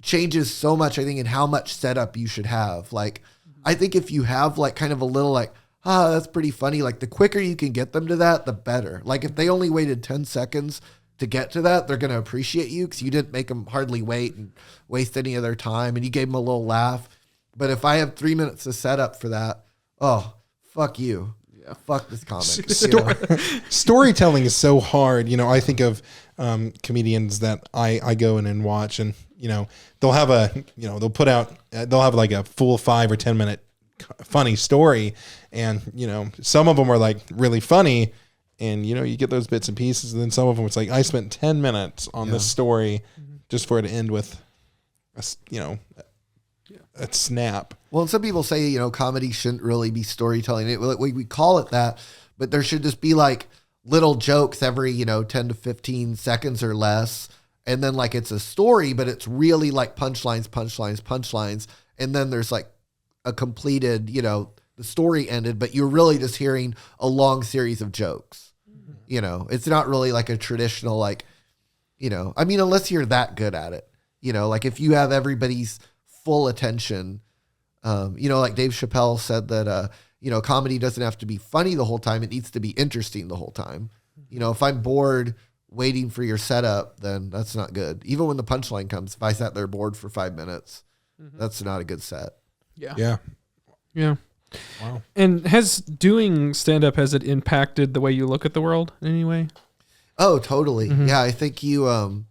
changes so much, I think, in how much setup you should have. Like, I think if you have like kind of a little like, that's pretty funny. Like the quicker you can get them to that, the better. Like if they only waited 10 seconds to get to that, they're going to appreciate you because you didn't make them hardly wait and waste any of their time and you gave them a little laugh. But if I have 3 minutes to set up for that, oh, fuck you. Yeah. Fuck this comic. Storytelling is so hard. I think of comedians that I go in and watch and, they'll have they'll have like a full 5 or 10 minute funny story. And, some of them are like really funny and, you get those bits and pieces. And then some of them, it's like, I spent 10 minutes on this story just for it to end with, a snap. Well, some people say, comedy shouldn't really be storytelling. We call it that, but there should just be like little jokes every, 10 to 15 seconds or less. And then like it's a story, but it's really like punchlines. And then there's like a completed, the story ended, but you're really just hearing a long series of jokes. It's not really like a traditional, like, unless you're that good at it, like if you have everybody's full attention, like Dave Chappelle said that, comedy doesn't have to be funny the whole time. It needs to be interesting the whole time. If I'm bored waiting for your setup, then that's not good. Even when the punchline comes, if I sat there bored for 5 minutes, that's not a good set. Yeah. Yeah. Yeah. Wow. And has doing stand-up, has it impacted the way you look at the world in any way? Oh, totally. Yeah, I think you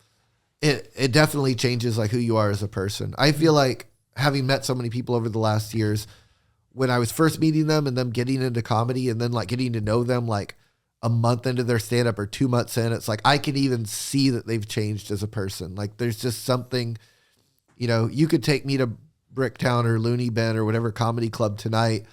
it definitely changes like who you are as a person. I feel like having met so many people over the last years, when I was first meeting them and them getting into comedy and then like getting to know them like a month into their stand-up or 2 months in, it's like I can even see that they've changed as a person. Like there's just something, you could take me to Bricktown or Looney Bin or whatever comedy club tonight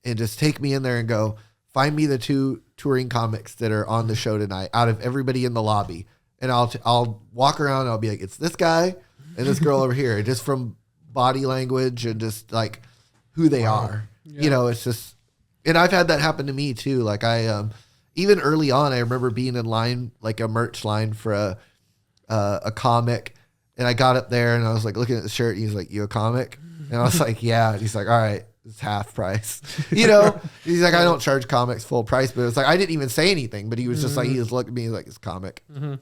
and just take me in there and go, find me the 2 touring comics that are on the show tonight out of everybody in the lobby. And I'll walk around and I'll be like, it's this guy and this girl over here, just from body language and just like who they are. Yeah. It's just, and I've had that happen to me too. Like I, even early on, I remember being in line, like a merch line for a comic. And I got up there and I was like looking at the shirt and he's like, you a comic? And I was like, yeah. And he's like, all right, it's half price. He's like, I don't charge comics full price, but it's like, I didn't even say anything, but he was just like, he was looking at me like, it's comic, Wow.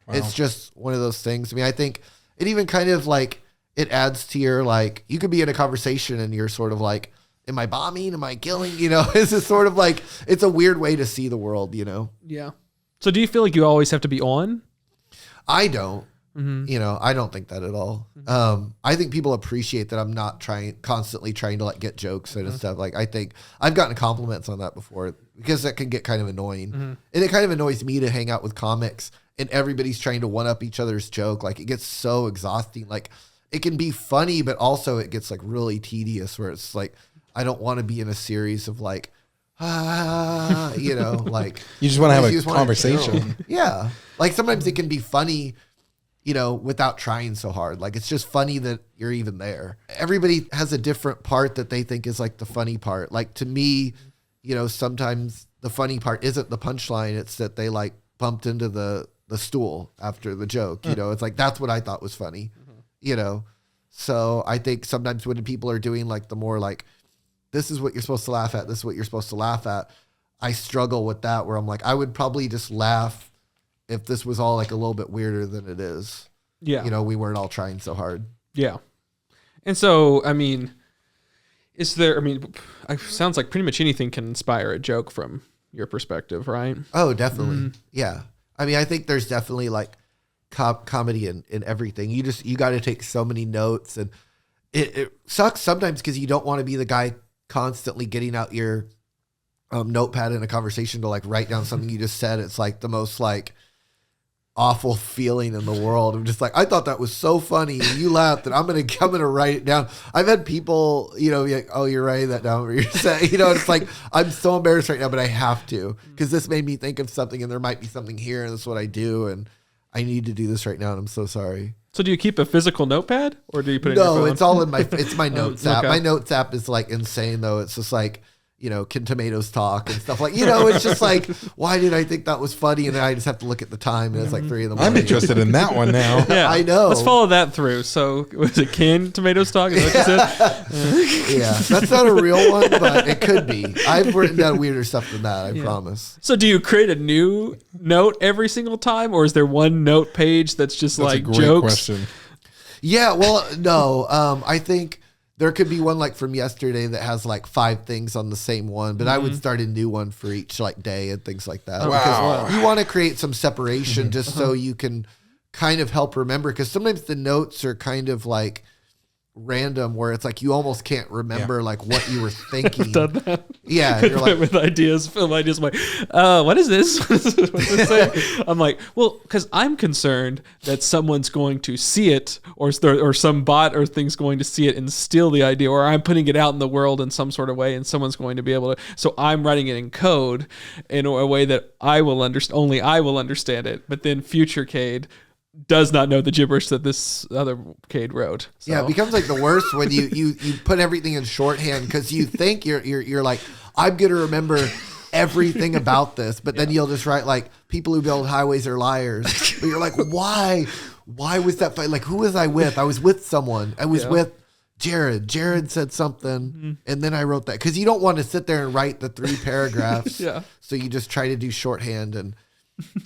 It's just one of those things. I mean, I think it even kind of like, it adds to your, like, you could be in a conversation and you're sort of like, am I bombing? Am I killing? It's just sort of like, it's a weird way to see the world, Yeah. So do you feel like you always have to be on? I don't. I don't think that at all. I think people appreciate that I'm not constantly trying to like get jokes and stuff. Like I think I've gotten compliments on that before because that can get kind of annoying. And it kind of annoys me to hang out with comics and everybody's trying to one up each other's joke. Like it gets so exhausting. Like it can be funny, but also it gets like really tedious where it's like, I don't want to be in a series of like, like you just want to have a conversation. Yeah. Like sometimes it can be funny, without trying so hard. Like, it's just funny that you're even there. Everybody has a different part that they think is like the funny part. Like to me, sometimes the funny part isn't the punchline. It's that they like bumped into the stool after the joke. It's like, that's what I thought was funny, So I think sometimes when people are doing like the more like, this is what you're supposed to laugh at, this is what you're supposed to laugh at, I struggle with that where I'm like, I would probably just laugh if this was all like a little bit weirder than it is. Yeah. We weren't all trying so hard. Yeah. And so, I mean, it sounds like pretty much anything can inspire a joke from your perspective, right? Oh, definitely. Yeah. I mean, I think there's definitely like comedy in everything. You got to take so many notes and it sucks sometimes because you don't want to be the guy constantly getting out your notepad in a conversation to like write down something you just said. It's like the most like awful feeling in the world. I'm just like, I thought that was so funny and you laughed and I'm gonna write it down. I've had people, be like, oh, you're writing that down where you're saying, it's like, I'm so embarrassed right now, but I have to, because this made me think of something and there might be something here and that's what I do and I need to do this right now and I'm so sorry. So do you keep a physical notepad or do you put it in your phone? No, it's all in my notes app. My notes app is like insane though. It's just like, can tomatoes talk and stuff like, it's just like, why did I think that was funny? And then I just have to look at the time and it's like 3 a.m. I'm interested in that one now. Yeah, I know. Let's follow that through. So was it can tomatoes talk? Is that what you said? Yeah, that's not a real one, but it could be. I've written down weirder stuff than that, I promise. So do you create a new note every single time or is there one note page that's just that's like a great jokes? Question. Yeah, well, no, I think there could be one like from yesterday that has like 5 things on the same one, but I would start a new one for each like day and things like that. Wow. Because you want to create some separation just so you can kind of help remember. Because sometimes the notes are kind of like random where it's like you almost can't remember like what you were thinking. I've done that. Yeah, you're like with film ideas. I'm like, what is this? What's it say? I'm like, well, because I'm concerned that someone's going to see it, or some bot or thing's going to see it and steal the idea, or I'm putting it out in the world in some sort of way, and someone's going to be able to. So I'm writing it in code in a way that I will understand. Only I will understand it. But then future Cade does not know the gibberish that this other Cade wrote. So. Yeah, it becomes like the worst when you put everything in shorthand because you think you're like, I'm gonna remember everything about this, but then you'll just write like, people who build highways are liars. But you're like, why was that fight? Like, who was I with? I was with someone. I was with Jared. Jared said something, and then I wrote that because you don't want to sit there and write the 3 paragraphs. Yeah. So you just try to do shorthand and.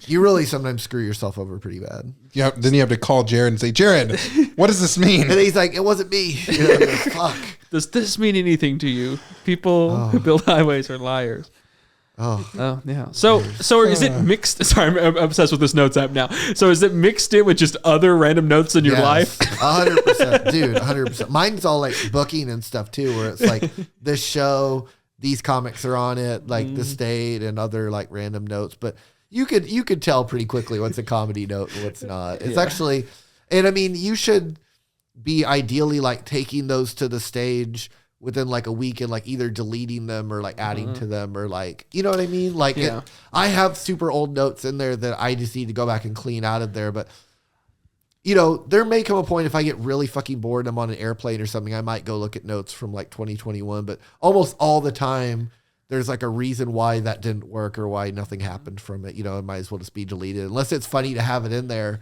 You really sometimes screw yourself over pretty bad. Yeah. Then you have to call Jared and say, Jared, what does this mean? And he's like, it wasn't me. You know, like, fuck. Does this mean anything to you? People who build highways are liars. Oh yeah. So is it mixed? Sorry, I'm obsessed with this notes app now. So is it mixed in with just other random notes in your life? 100%, dude. 100%. Mine's all like booking and stuff too, where it's like this show, these comics are on it, like the state and other like random notes. But you could tell pretty quickly what's a comedy note and what's not. It's actually, and I mean, you should be ideally like taking those to the stage within like a week and like either deleting them or like adding to them or like, you know what I mean? Like I have super old notes in there that I just need to go back and clean out of there. But you know, there may come a point if I get really fucking bored, I'm on an airplane or something, I might go look at notes from like 2021, but almost all the time there's like a reason why that didn't work or why nothing happened from it. You know, it might as well just be deleted unless it's funny to have it in there.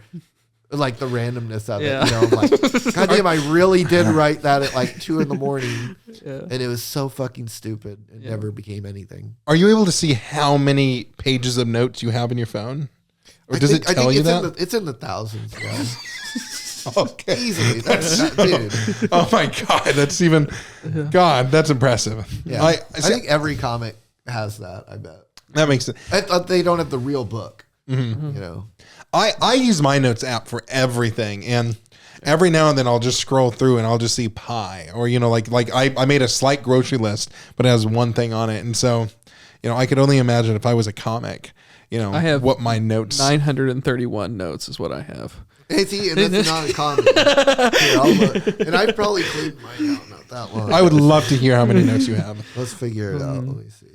Like the randomness of it, you know, I'm like, God damn, I really did write that at like 2 a.m. And it was so fucking stupid. It never became anything. Are you able to see how many pages of notes you have in your phone? Or does it tell you that? It's in the thousands, guys. Okay. Easily. That's, dude. Oh my God. That's even, God, that's impressive. Yeah. I think every comic has that, I bet. That makes sense. They don't have the real book, you know. I use my notes app for everything, and every now and then I'll just scroll through and I'll just see pie, or you know, like I made a slight grocery list, but it has one thing on it, and so you know I could only imagine if I was a comic, you know, I have what my notes 931 notes is what I have. Hey, see, and that's not a comic. Here, and I've probably cleaned mine out not that long. I would love to hear how many notes you have. Let's figure it out. Let me see.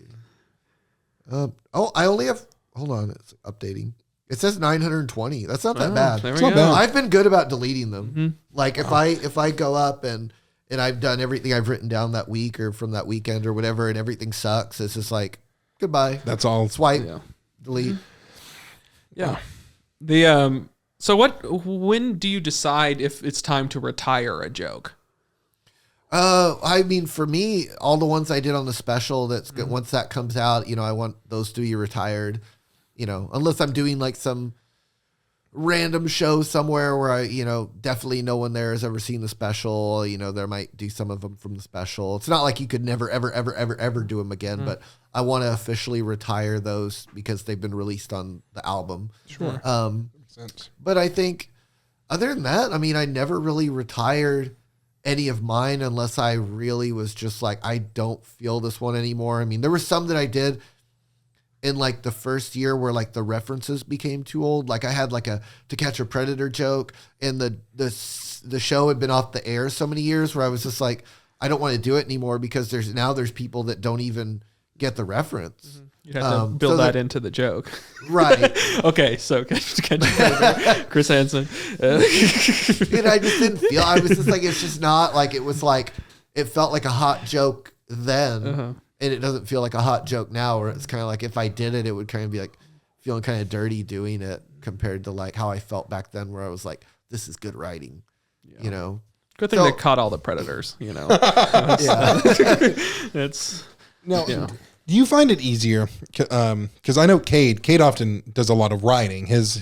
I only have. Hold on, it's updating. It says 920. That's not that bad. There It's we not go. bad. I've been good about deleting them. Like if I go up and I've done everything I've written down that week or from that weekend or whatever, and everything sucks, it's just like goodbye. That's all. Swipe, delete. Yeah. So when do you decide if it's time to retire a joke? I mean, for me, all the ones I did on the special, that's good. Once that comes out, you know, I want those to be retired. You know, unless I'm doing like some random show somewhere where I, you know, definitely no one there has ever seen the special. You know, there might do some of them from the special. It's not like you could never, ever, ever, ever, ever do them again. But I want to officially retire those because they've been released on the album. Sure. Makes sense. But I think other than that, I mean, I never really retired any of mine unless I really was just like, I don't feel this one anymore. I mean, there were some that I did in like the first year where like the references became too old. Like I had like a To Catch a Predator joke, and the show had been off the air so many years where I was just like, I don't want to do it anymore because there's people that don't even get the reference. You have to build that into the joke. Right. Okay, so Catch a Predator, Chris Hansen. And I just didn't feel, I was just like, it's just not like, it was like, it felt like a hot joke then. And it doesn't feel like a hot joke now, where it's kind of like if I did it, it would kind of be like feeling kind of dirty doing it compared to like how I felt back then, where I was like, this is good writing, you know? Good thing they caught all the predators, you know? It's No. Do you find it easier? Because I know Cade often does a lot of writing. His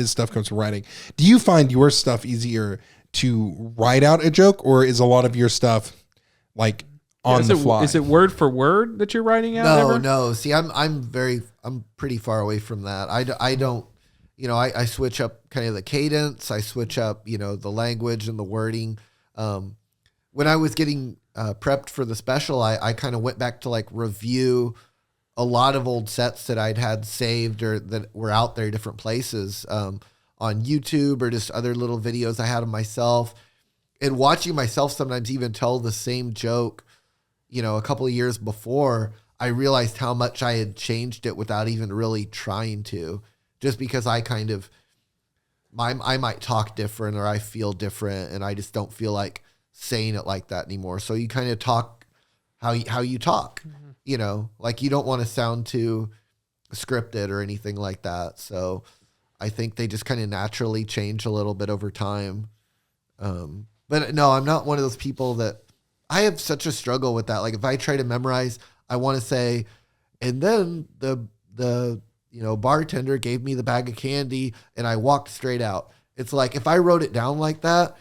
stuff comes from writing. Do you find your stuff easier to write out a joke, or is a lot of your stuff like on the fly? Is it word for word that you're writing out? No. See, I'm pretty far away from that. I don't, you know, I switch up kind of the cadence. I switch up, you know, the language and the wording. When I was getting prepped for the special, I kind of went back to like review a lot of old sets that I'd had saved or that were out there different places on YouTube or just other little videos I had of myself, and watching myself sometimes even tell the same joke, you know, a couple of years before, I realized how much I had changed it without even really trying to, just because I kind of, I might talk different or I feel different and I just don't feel like saying it like that anymore. So you kind of talk how you talk, you know, like you don't want to sound too scripted or anything like that. So I think they just kind of naturally change a little bit over time. But no, I'm not one of those people that, I have such a struggle with that. Like if I try to memorize, I want to say, and then the bartender gave me the bag of candy and I walked straight out. It's like, if I wrote it down like that,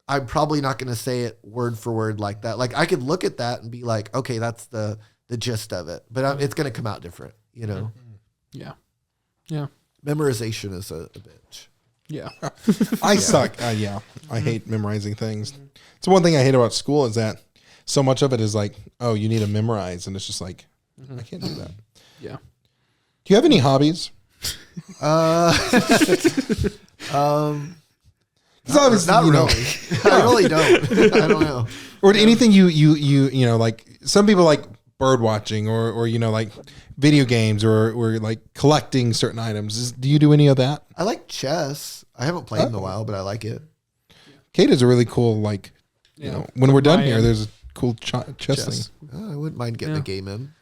I'm probably not going to say it word for word like that. Like, I could look at that and be like, okay, that's the gist of it, but it's going to come out different, Yeah. Yeah. Memorization is a bitch. Yeah. I suck. I hate memorizing things. It's one thing I hate about school is that so much of it is like, oh, you need to memorize. And it's just like, I can't do that. Yeah. Do you have any hobbies? Not really. I really don't. I don't know. Or anything you know, like some people like bird watching or like video games or like collecting certain items. Do you do any of that? I like chess. I haven't played in a while, but I like it. Cade is a really cool, like, when we're done here, there's a cool chess thing. I wouldn't mind getting a game in.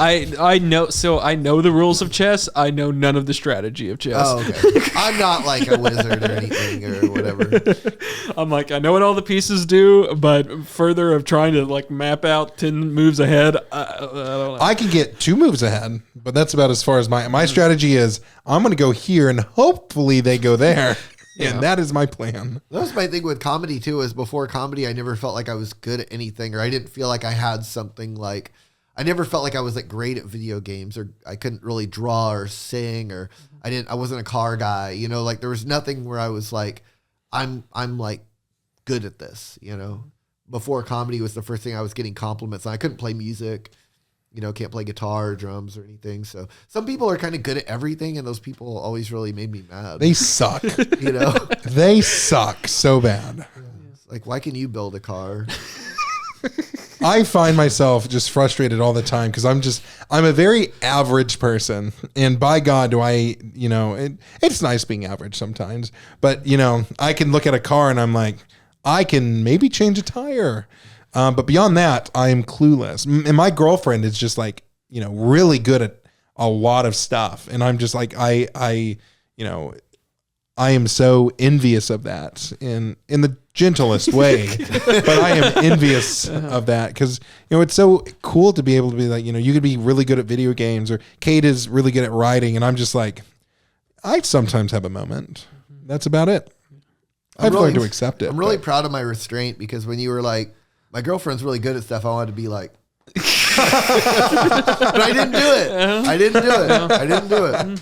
I know. So I know the rules of chess. I know none of the strategy of chess. Oh, okay. I'm not like a wizard or anything or whatever. I'm like, I know what all the pieces do, but further of trying to like map out 10 moves ahead, I don't know. I can get 2 moves ahead, but that's about as far as my strategy is. I'm going to go here and hopefully they go there. Yeah. And that is my plan. That was my thing with comedy too, is before comedy, I never felt like I was good at anything, or I didn't feel like I had something like, I never felt like I was like great at video games, or I couldn't really draw or sing, or I wasn't a car guy, like there was nothing where I was like, I'm like good at this, before comedy was the first thing I was getting compliments on. I couldn't play music, can't play guitar or drums or anything. So some people are kind of good at everything, and those people always really made me mad. They suck. They suck so bad. Like, why can you build a car? I find myself just frustrated all the time because I'm a very average person. And by God, do I, it's nice being average sometimes. But, I can look at a car and I'm like, I can maybe change a tire. But beyond that, I am clueless. And my girlfriend is just like, really good at a lot of stuff. And I'm just like, I am so envious of that in the gentlest way, but I am envious of that because, it's so cool to be able to be like, you could be really good at video games, or Cade is really good at writing. And I'm just like, I sometimes have a moment. That's about it. I've learned to accept it. I'm really proud of my restraint, because when you were like, my girlfriend's really good at stuff, I wanted to be like, but I didn't do it. I didn't do it.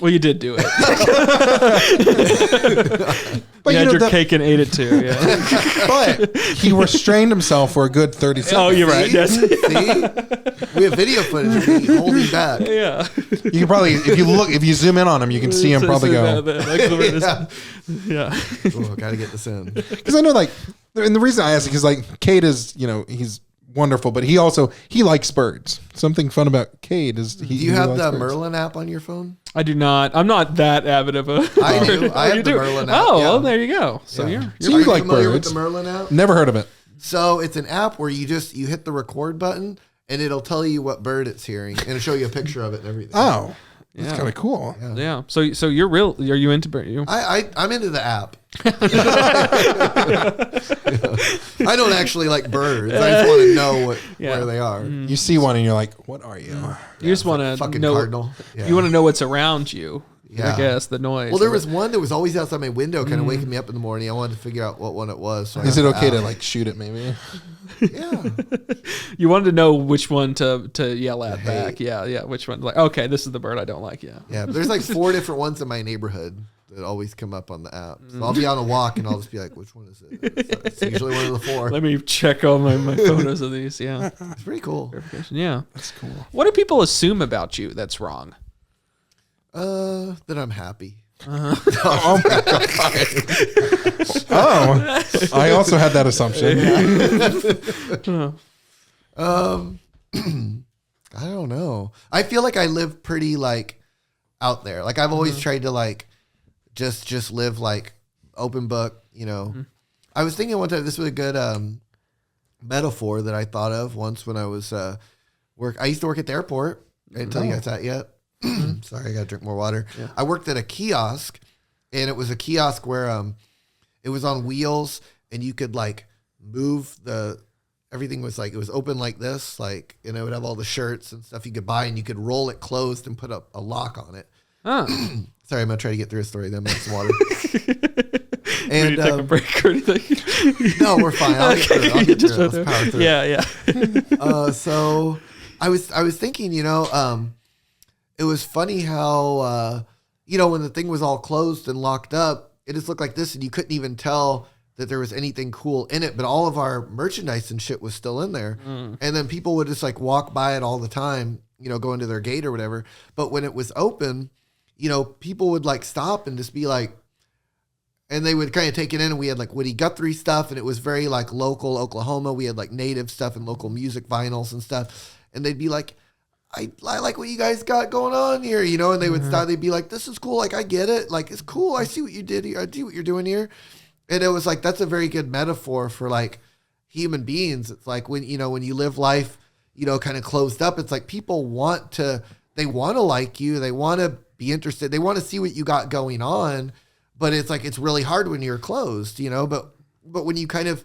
Well, you did do it. But you had your cake and ate it too. Yeah. But he restrained himself for a good 30 seconds. Oh, you're right. Yes. See? We have video footage of me holding back. Yeah. You can probably, if you zoom in on him, you can see him probably go. Yeah. Oh, gotta get this in. Because I know, like, and the reason I ask is because, like, Cade is, he's wonderful, but he likes birds. Something fun about Cade is do you have the birds. Merlin app on your phone? I do not. I'm not that avid of a. I do. I have the Merlin app. Oh, well, there you go. So you're so you like familiar birds. With the Merlin app? Never heard of it. So it's an app where you hit the record button and it'll tell you what bird it's hearing, and it'll show you a picture of it and everything. Oh, that's kind of cool. Yeah. So you're real. Are you into birds? I'm into the app. I don't actually like birds. I just want to know where they are. You see one and you're like, what are you? You just want to know. Cardinal. Yeah. You want to know what's around you. Yeah. I guess the noise. Well, there was one that was always outside my window, kind of waking me up in the morning. I wanted to figure out what one it was. So is it okay to like shoot it? Maybe. Yeah. You wanted to know which one to yell at back. Yeah. Which one? Like, okay, this is the bird I don't like. Yeah. Yeah. There's like 4 different ones in my neighborhood that always come up on the app. So I'll be on a walk and I'll just be like, which one is it? So it's usually one of the 4. Let me check all my photos of these. Yeah. It's pretty cool. Yeah. That's cool. What do people assume about you that's wrong? That I'm happy. Oh my God. Oh, I also had that assumption. I don't know. I feel like I live pretty like out there. Like I've always tried to like just live like open book, I was thinking one time this was a good metaphor that I thought of once when I was I used to work at the airport. I didn't tell you guys that yet. Sorry, I gotta drink more water. Yeah. I worked at a kiosk, and it was a kiosk where it was on wheels, and you could like move everything was like, it was open like this, like, and it would have all the shirts and stuff you could buy, and you could roll it closed and put a lock on it. Oh. Sorry, I'm gonna try to get through a story. Then make some water. And we need to take a break or anything? No, we're fine. I'll get through it. I'll get through it. Let's power through it. Yeah. So I was thinking, it was funny how, when the thing was all closed and locked up, it just looked like this, and you couldn't even tell that there was anything cool in it, but all of our merchandise and shit was still in there. And then people would just like walk by it all the time, go into their gate or whatever. But when it was open, people would like stop and just be like, and they would kind of take it in, and we had like Woody Guthrie stuff, and it was very like local Oklahoma. We had like native stuff and local music vinyls and stuff. And they'd be like, I like what you guys got going on here, and they would stop. They'd be like, this is cool. Like, I get it. Like, it's cool. I see what you did here. I see what you're doing here. And it was like, that's a very good metaphor for like human beings. It's like when you live life, kind of closed up, it's like people want to like you. They want to be interested. They want to see what you got going on, but it's like, it's really hard when you're closed, but when you kind of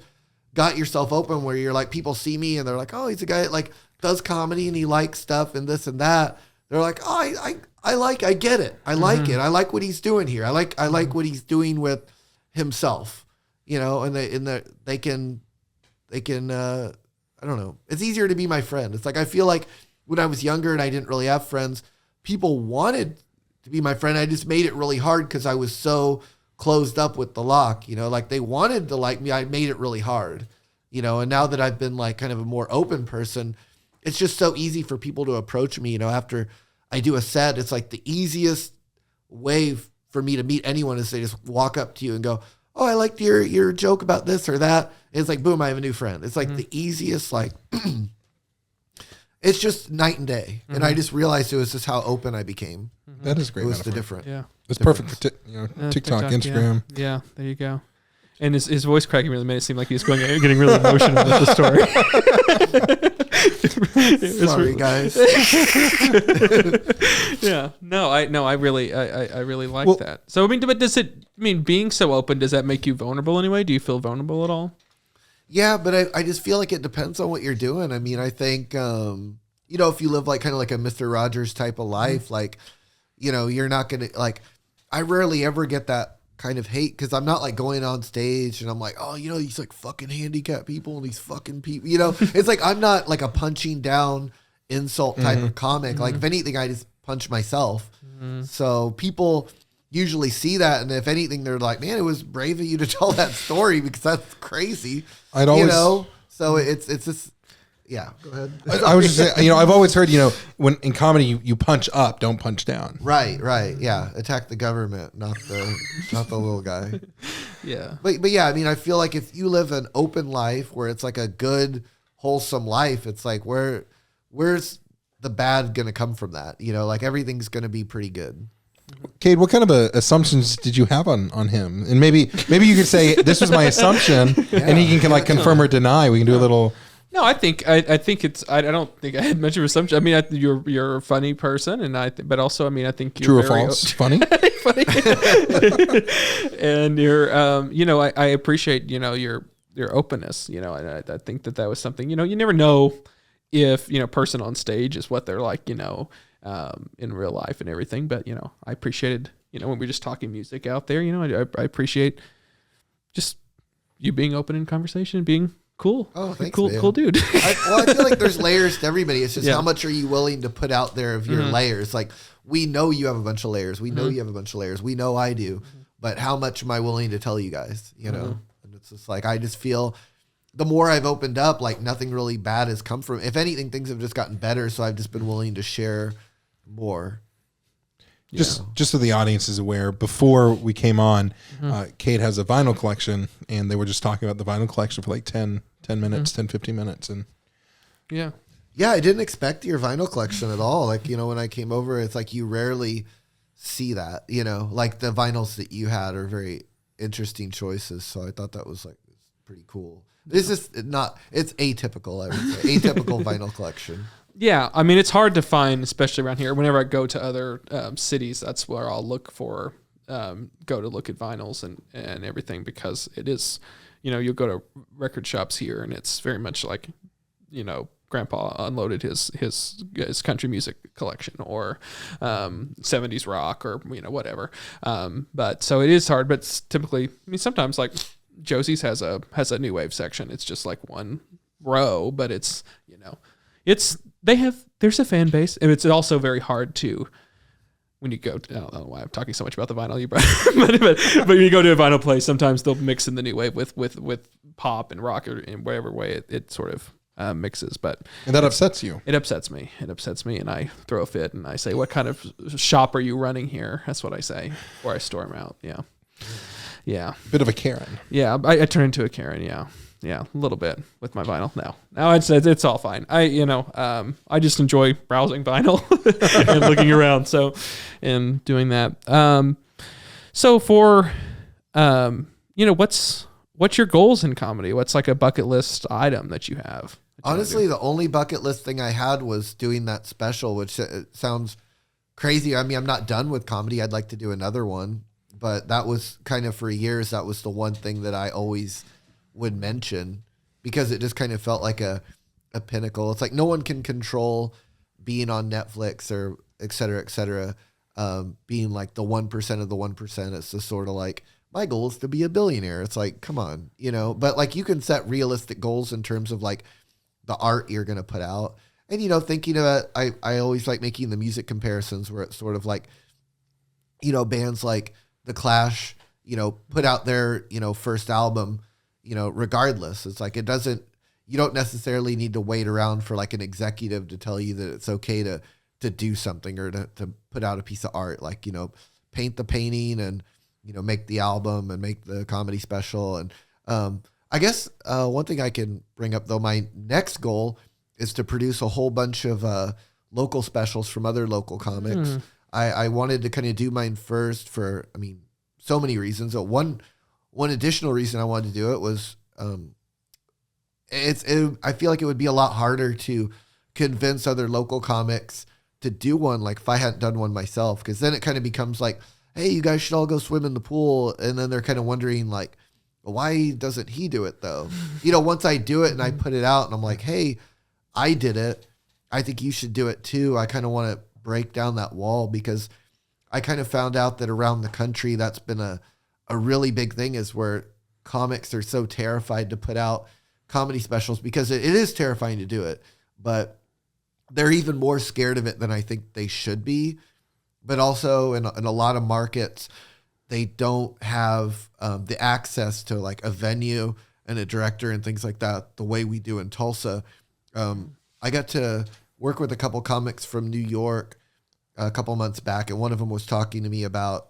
got yourself open where you're like, people see me and they're like, oh, he's a guy that like does comedy and he likes stuff and this and that. They're like, oh, I get it. I like it. I like what he's doing here. I like what he's doing with himself, and they can, I don't know. It's easier to be my friend. It's like, I feel like when I was younger and I didn't really have friends, people wanted to be my friend. I just made it really hard because I was so closed up with the lock, like they wanted to like me. I made it really hard, and now that I've been like kind of a more open person, it's just so easy for people to approach me, after I do a set. It's like the easiest way for me to meet anyone is they just walk up to you and go, oh, I liked your joke about this or that. And it's like, boom, I have a new friend. It's like the easiest, like, it's just night and day. And I just realized it was just how open I became. That is great. It was the different. Yeah. It's perfect for TikTok, Instagram. Yeah, there you go. And his voice cracking really made it seem like he was getting really emotional with the story. Sorry, guys. Yeah. No, I really like that. So I mean, but being so open, does that make you vulnerable anyway? Do you feel vulnerable at all? Yeah, but I just feel like it depends on what you're doing. I mean, I think if you live like kind of like a Mr. Rogers type of life, like, you're not gonna like. I rarely ever get that kind of hate because I'm not like going on stage and I'm like, oh, these like fucking handicapped people and these fucking people, it's like, I'm not like a punching down insult type of comic. Like if anything, I just punch myself. So people usually see that. And if anything, they're like, man, it was brave of you to tell that story because that's crazy. I'd always, so it's just, yeah, go ahead. I was just saying, I've always heard, when in comedy, you punch up, don't punch down. Right. Yeah. Attack the government, not the little guy. Yeah. But yeah, I mean, I feel like if you live an open life where it's like a good, wholesome life, it's like, where's the bad going to come from that? Like everything's going to be pretty good. Cade, what kind of assumptions did you have on him? And maybe you could say, this was my assumption, and he can like confirm or deny. We can do a little... No, I think it's. I don't think I had much of an assumption. I mean, you're a funny person, and but also, I mean, I think you're true or false, funny, funny, and you're, I appreciate, your openness, and I think that was something, you never know if person on stage is what they're like, in real life and everything, but I appreciated, when we're just talking music out there, I appreciate just you being open in conversation, being cool. Oh, thanks, cool dude. I feel like there's layers to everybody. It's just how much are you willing to put out there of your layers? Like, we know you have a bunch of layers. We know you have a bunch of layers. We know I do. But how much am I willing to tell you guys? And it's just like, I just feel the more I've opened up, like nothing really bad has come from. If anything, things have just gotten better. So I've just been willing to share more. Just so the audience is aware, before we came on, Cade has a vinyl collection, and they were just talking about the vinyl collection for like 10 minutes, 10, 15 minutes. And yeah, I didn't expect your vinyl collection at all. Like, when I came over, it's like you rarely see that, like the vinyls that you had are very interesting choices. So I thought that was like pretty cool. This is it's atypical, I would say. Atypical vinyl collection. Yeah, I mean, it's hard to find, especially around here. Whenever I go to other cities, that's where I'll look for go to look at vinyls and everything, because it is, you'll go to record shops here and it's very much like, Grandpa unloaded his country music collection, or 70s rock, or whatever. But so it is hard. But typically, sometimes like Josie's has a new wave section. It's just like one row, but it's there's a fan base, and it's also very hard to. When you go, I don't know why I'm talking so much about the vinyl, but when you go to a vinyl place, sometimes they'll mix in the new wave with pop and rock, or in whatever way it sort of mixes. And that upsets you. It upsets me, and I throw a fit, and I say, "What kind of shop are you running here?" That's what I say, or I storm out. Yeah. Bit of a Karen. Yeah, I turn into a Karen. Yeah, a little bit with my vinyl. Now it's all fine. I just enjoy browsing vinyl and looking around. So, and doing that. So for, what's your goals in comedy? What's like a bucket list item that you have? Honestly, the only bucket list thing I had was doing that special, which sounds crazy. I mean, I'm not done with comedy. I'd like to do another one, but that was kind of for years. That was the one thing that I always would mention, because it just kind of felt like a pinnacle. It's like no one can control being on Netflix or et cetera, being like the 1% of the 1%. It's just sort of like, my goal is to be a billionaire. It's like, come on, but like you can set realistic goals in terms of like the art you're going to put out. And, thinking about, I always like making the music comparisons where it's sort of like, bands like The Clash, put out their, first album, regardless. It's like, you don't necessarily need to wait around for like an executive to tell you that it's okay to do something, or to put out a piece of art, like, paint the painting and, make the album and make the comedy special. And I guess one thing I can bring up, though, my next goal is to produce a whole bunch of local specials from other local comics. I wanted to kind of do mine first for, so many reasons. So one additional reason I wanted to do it was I feel like it would be a lot harder to convince other local comics to do one, like if I hadn't done one myself, because then it kind of becomes like, hey, you guys should all go swim in the pool. And then they're kind of wondering like, well, why doesn't he do it though? Once I do it and I put it out and I'm like, hey, I did it, I think you should do it too. I kind of want to break down that wall, because I kind of found out that around the country, that's been a really big thing, is where comics are so terrified to put out comedy specials, because it is terrifying to do it, but they're even more scared of it than I think they should be. But also in a lot of markets, they don't have the access to like a venue and a director and things like that the way we do in Tulsa. I got to work with a couple comics from New York a couple months back, and one of them was talking to me about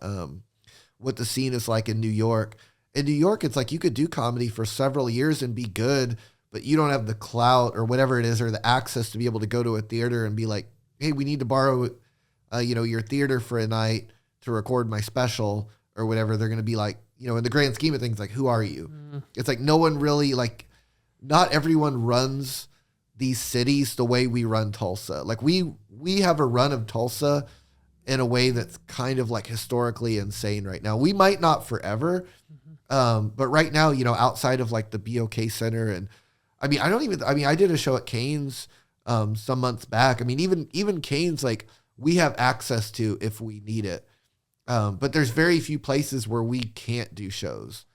what the scene is like in New York. In New York, it's like you could do comedy for several years and be good, but you don't have the clout or whatever it is, or the access to be able to go to a theater and be like, hey, we need to borrow your theater for a night to record my special or whatever. They're going to be like, in the grand scheme of things, like, who are you? It's like no one really, like, not everyone runs these cities the way we run Tulsa. Like we have a run of Tulsa in a way that's kind of like historically insane right now. We might not forever, but right now, outside of like the BOK Center, and I did a show at Cane's some months back. Even Cane's, like, we have access to if we need it. But there's very few places where we can't do shows.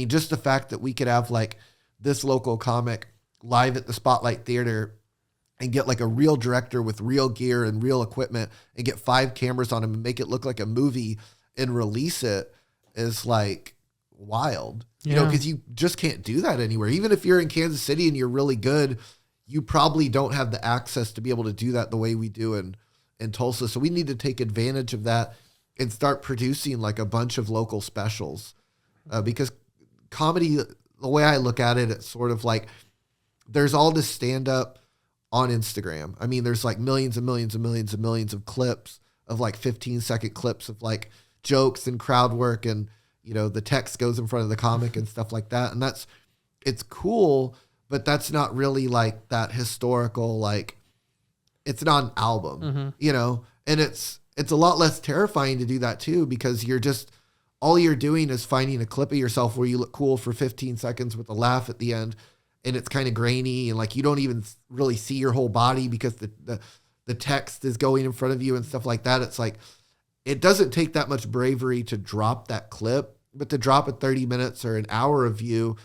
Just the fact that we could have like this local comic live at the Spotlight Theater and get like a real director with real gear and real equipment and get 5 cameras on him and make it look like a movie and release it is like wild, because you just can't do that anywhere. Even if you're in Kansas City and you're really good, you probably don't have the access to be able to do that the way we do in Tulsa. So we need to take advantage of that and start producing like a bunch of local specials, because comedy, the way I look at it, it's sort of like there's all this stand-up on Instagram. There's like millions and millions and millions and millions of clips of like 15-second clips of like jokes and crowd work, and the text goes in front of the comic and stuff like that. And it's cool, but that's not really like that historical, like, it's not an album, and it's a lot less terrifying to do that too, because you're just all you're doing is finding a clip of yourself where you look cool for 15 seconds with a laugh at the end, and it's kind of grainy, and like you don't even really see your whole body because the text is going in front of you and stuff like that. It's like, it doesn't take that much bravery to drop that clip, but to drop a 30 minutes or an hour of you,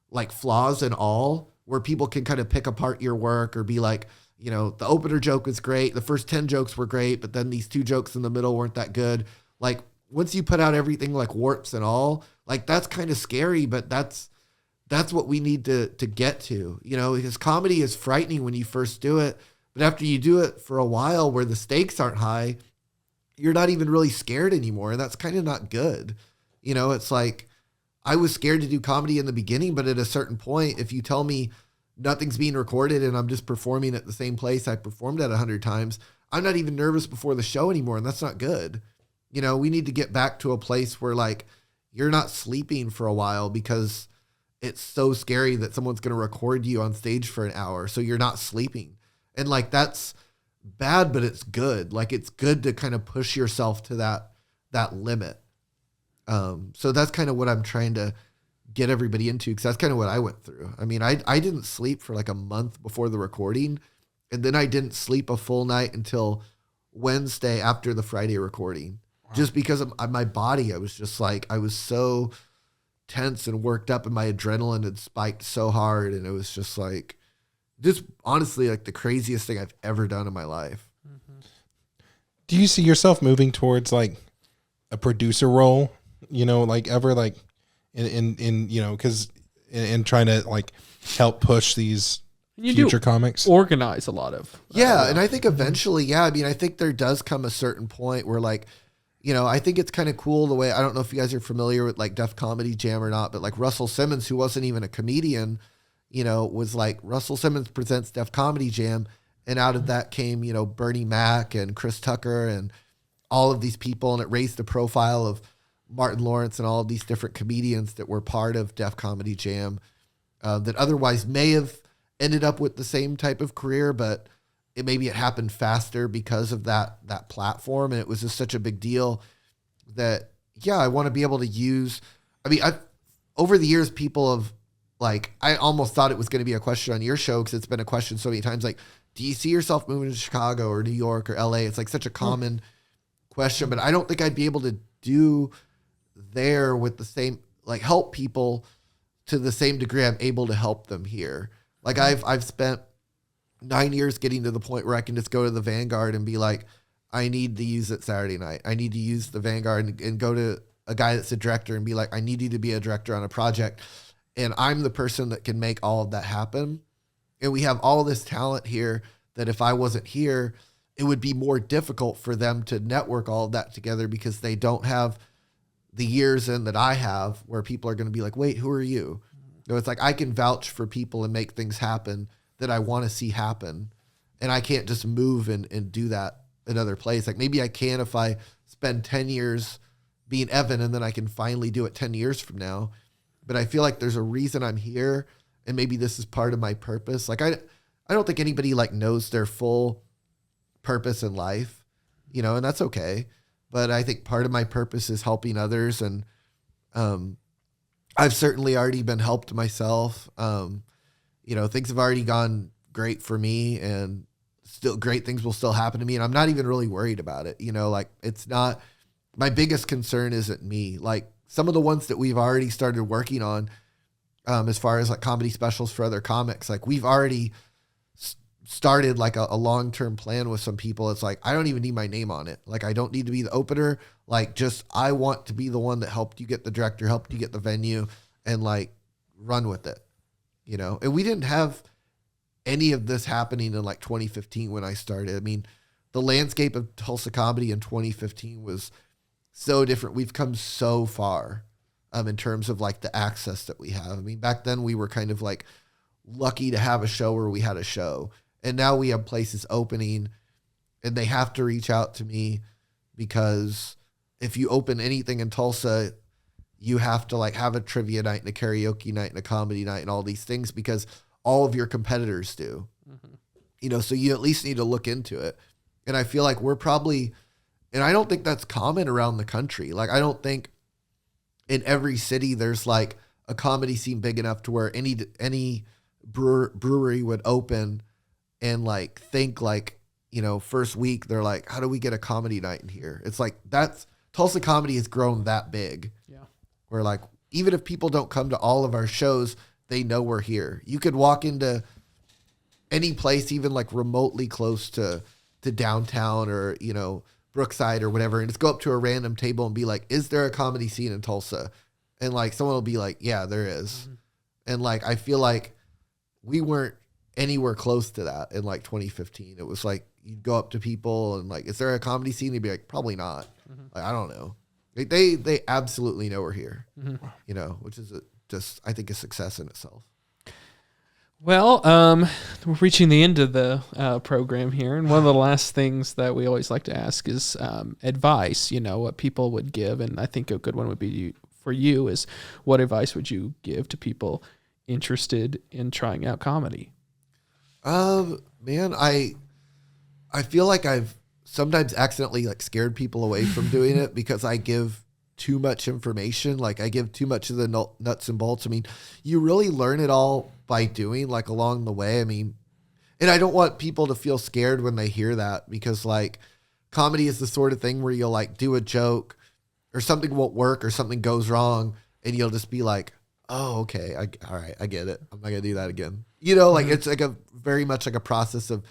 like flaws and all, where people can kind of pick apart your work or be like, you know, the opener joke was great. The first 10 jokes were great, but then these 2 jokes in the middle weren't that good. Like, once you put out everything like warts and all, like that's kind of scary, but that's what we need to get to, you know, because comedy is frightening when you first do it. But after you do it for a while where the stakes aren't high, you're not even really scared anymore. And that's kind of not good. You know, it's like, I was scared to do comedy in the beginning, but at a certain point, if you tell me nothing's being recorded and I'm just performing at the same place I performed at 100 times, I'm not even nervous before the show anymore. And that's not good. You know, we need to get back to a place where like, you're not sleeping for a while because it's so scary that someone's going to record you on stage for an hour. So you're not sleeping. And like, that's bad, but it's good. Like, it's good to kind of push yourself to that limit. So that's kind of what I'm trying to get everybody into, because that's kind of what I went through. I mean, I didn't sleep for like a month before the recording, and then I didn't sleep a full night until Wednesday after the Friday recording. Wow. Just because of my body, I was just like, I was so tense and worked up, and my adrenaline had spiked so hard, and it was just like, just honestly like the craziest thing I've ever done in my life. Mm-hmm. Do you see yourself moving towards like a producer role, you know, like ever, like in you know, because in trying to like help push these future comics? Organize a lot of. Yeah. And I think eventually, yeah, I mean, I think there does come a certain point where like, you know, I think it's kind of cool the way, I don't know if you guys are familiar with like Def Comedy Jam or not, but like Russell Simmons, who wasn't even a comedian, you know, was like, Russell Simmons presents Def Comedy Jam. And out of that came, you know, Bernie Mac and Chris Tucker and all of these people. And it raised the profile of Martin Lawrence and all of these different comedians that were part of Def Comedy Jam that otherwise may have ended up with the same type of career, but maybe it happened faster because of that platform. And it was just such a big deal that, yeah, I want to be able to use, I mean, over the years, people have, like, I almost thought it was going to be a question on your show because it's been a question so many times. Like, do you see yourself moving to Chicago or New York or LA? It's like such a common question, but I don't think I'd be able to do there with the same, like, help people to the same degree I'm able to help them here. Like, I've spent 9 years getting to the point where I can just go to the Vanguard and be like, I need to use it Saturday night. I need to use the Vanguard and go to a guy that's a director and be like, I need you to be a director on a project. And I'm the person that can make all of that happen. And we have all this talent here that if I wasn't here, it would be more difficult for them to network all of that together because they don't have the years in that I have where people are going to be like, wait, who are you? So it's like, I can vouch for people and make things happen that I want to see happen. And I can't just move and do that another place. Like maybe I can if I spend 10 years being Evan and then I can finally do it 10 years from now. But I feel like there's a reason I'm here, and maybe this is part of my purpose. Like I don't think anybody like knows their full purpose in life, you know, and that's okay. But I think part of my purpose is helping others, and I've certainly already been helped myself. You know, things have already gone great for me, and still great things will still happen to me, and I'm not even really worried about it. You know, like it's not, my biggest concern isn't me. Like some of the ones that we've already started working on, as far as like comedy specials for other comics, like we've already started like a long-term plan with some people. It's like, I don't even need my name on it. Like, I don't need to be the opener. Like, just, I want to be the one that helped you get the director, helped you get the venue, and like run with it, you know? And we didn't have any of this happening in like 2015 when I started. I mean, the landscape of Tulsa comedy in 2015 was so different. We've come so far in terms of like the access that we have. I mean, back then we were kind of like lucky to have a show where we had a show. And now we have places opening and they have to reach out to me because if you open anything in Tulsa, you have to like have a trivia night and a karaoke night and a comedy night and all these things because all of your competitors do. Mm-hmm. You know, so you at least need to look into it. And I feel like we're probably, and I don't think that's common around the country. Like, I don't think in every city, there's like a comedy scene big enough to where any brewery would open and like think like, first week they're like, how do we get a comedy night in here? It's like Tulsa comedy has grown that big. Yeah. Where like, even if people don't come to all of our shows, they know we're here. You could walk into any place, even like remotely close to downtown or, Brookside or whatever, and just go up to a random table and be like, is there a comedy scene in Tulsa? And like, someone will be like, yeah, there is. Mm-hmm. And like, I feel like we weren't anywhere close to that in like 2015. It was like, you'd go up to people and like, is there a comedy scene? They'd be like, probably not. Mm-hmm. Like, I don't know. They absolutely know we're here, which is just, I think, a success in itself. Well, we're reaching the end of the program here, and one of the last things that we always like to ask is advice, what people would give, and I think a good one would be for you is, what advice would you give to people interested in trying out comedy? Man, I feel like I've sometimes accidentally like scared people away from doing it because I give too much information. Like I give too much of the nuts and bolts. I mean, you really learn it all by doing, like, along the way. I mean, and I don't want people to feel scared when they hear that, because like comedy is the sort of thing where you'll like do a joke or something won't work or something goes wrong and you'll just be like, oh, okay. All right. I get it. I'm not going to do that again. Like it's like very much like a process of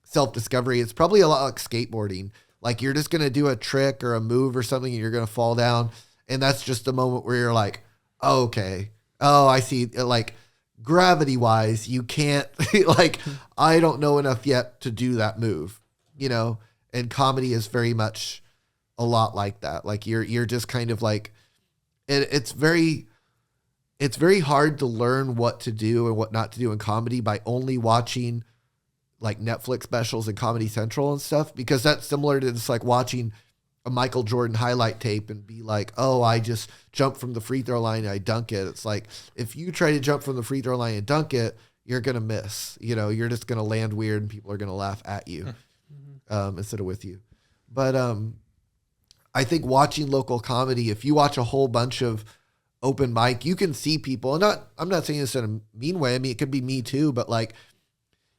self-discovery. It's probably a lot like skateboarding. Like you're just going to do a trick or a move or something and you're going to fall down. And that's just the moment where you're like, oh, okay. Oh, I see. Like gravity wise, you can't like, I don't know enough yet to do that move, and comedy is very much a lot like that. Like you're just kind of like, it's very hard to learn what to do and what not to do in comedy by only watching like Netflix specials and Comedy Central and stuff, because that's similar to just like watching a Michael Jordan highlight tape and be like, oh, I just jumped from the free throw line and I dunk it. It's like, if you try to jump from the free throw line and dunk it, you're going to miss, you're just going to land weird and people are going to laugh at you instead of with you. But I think watching local comedy, if you watch a whole bunch of open mic, you can see people, and I'm not saying this in a mean way. I mean, it could be me too, but like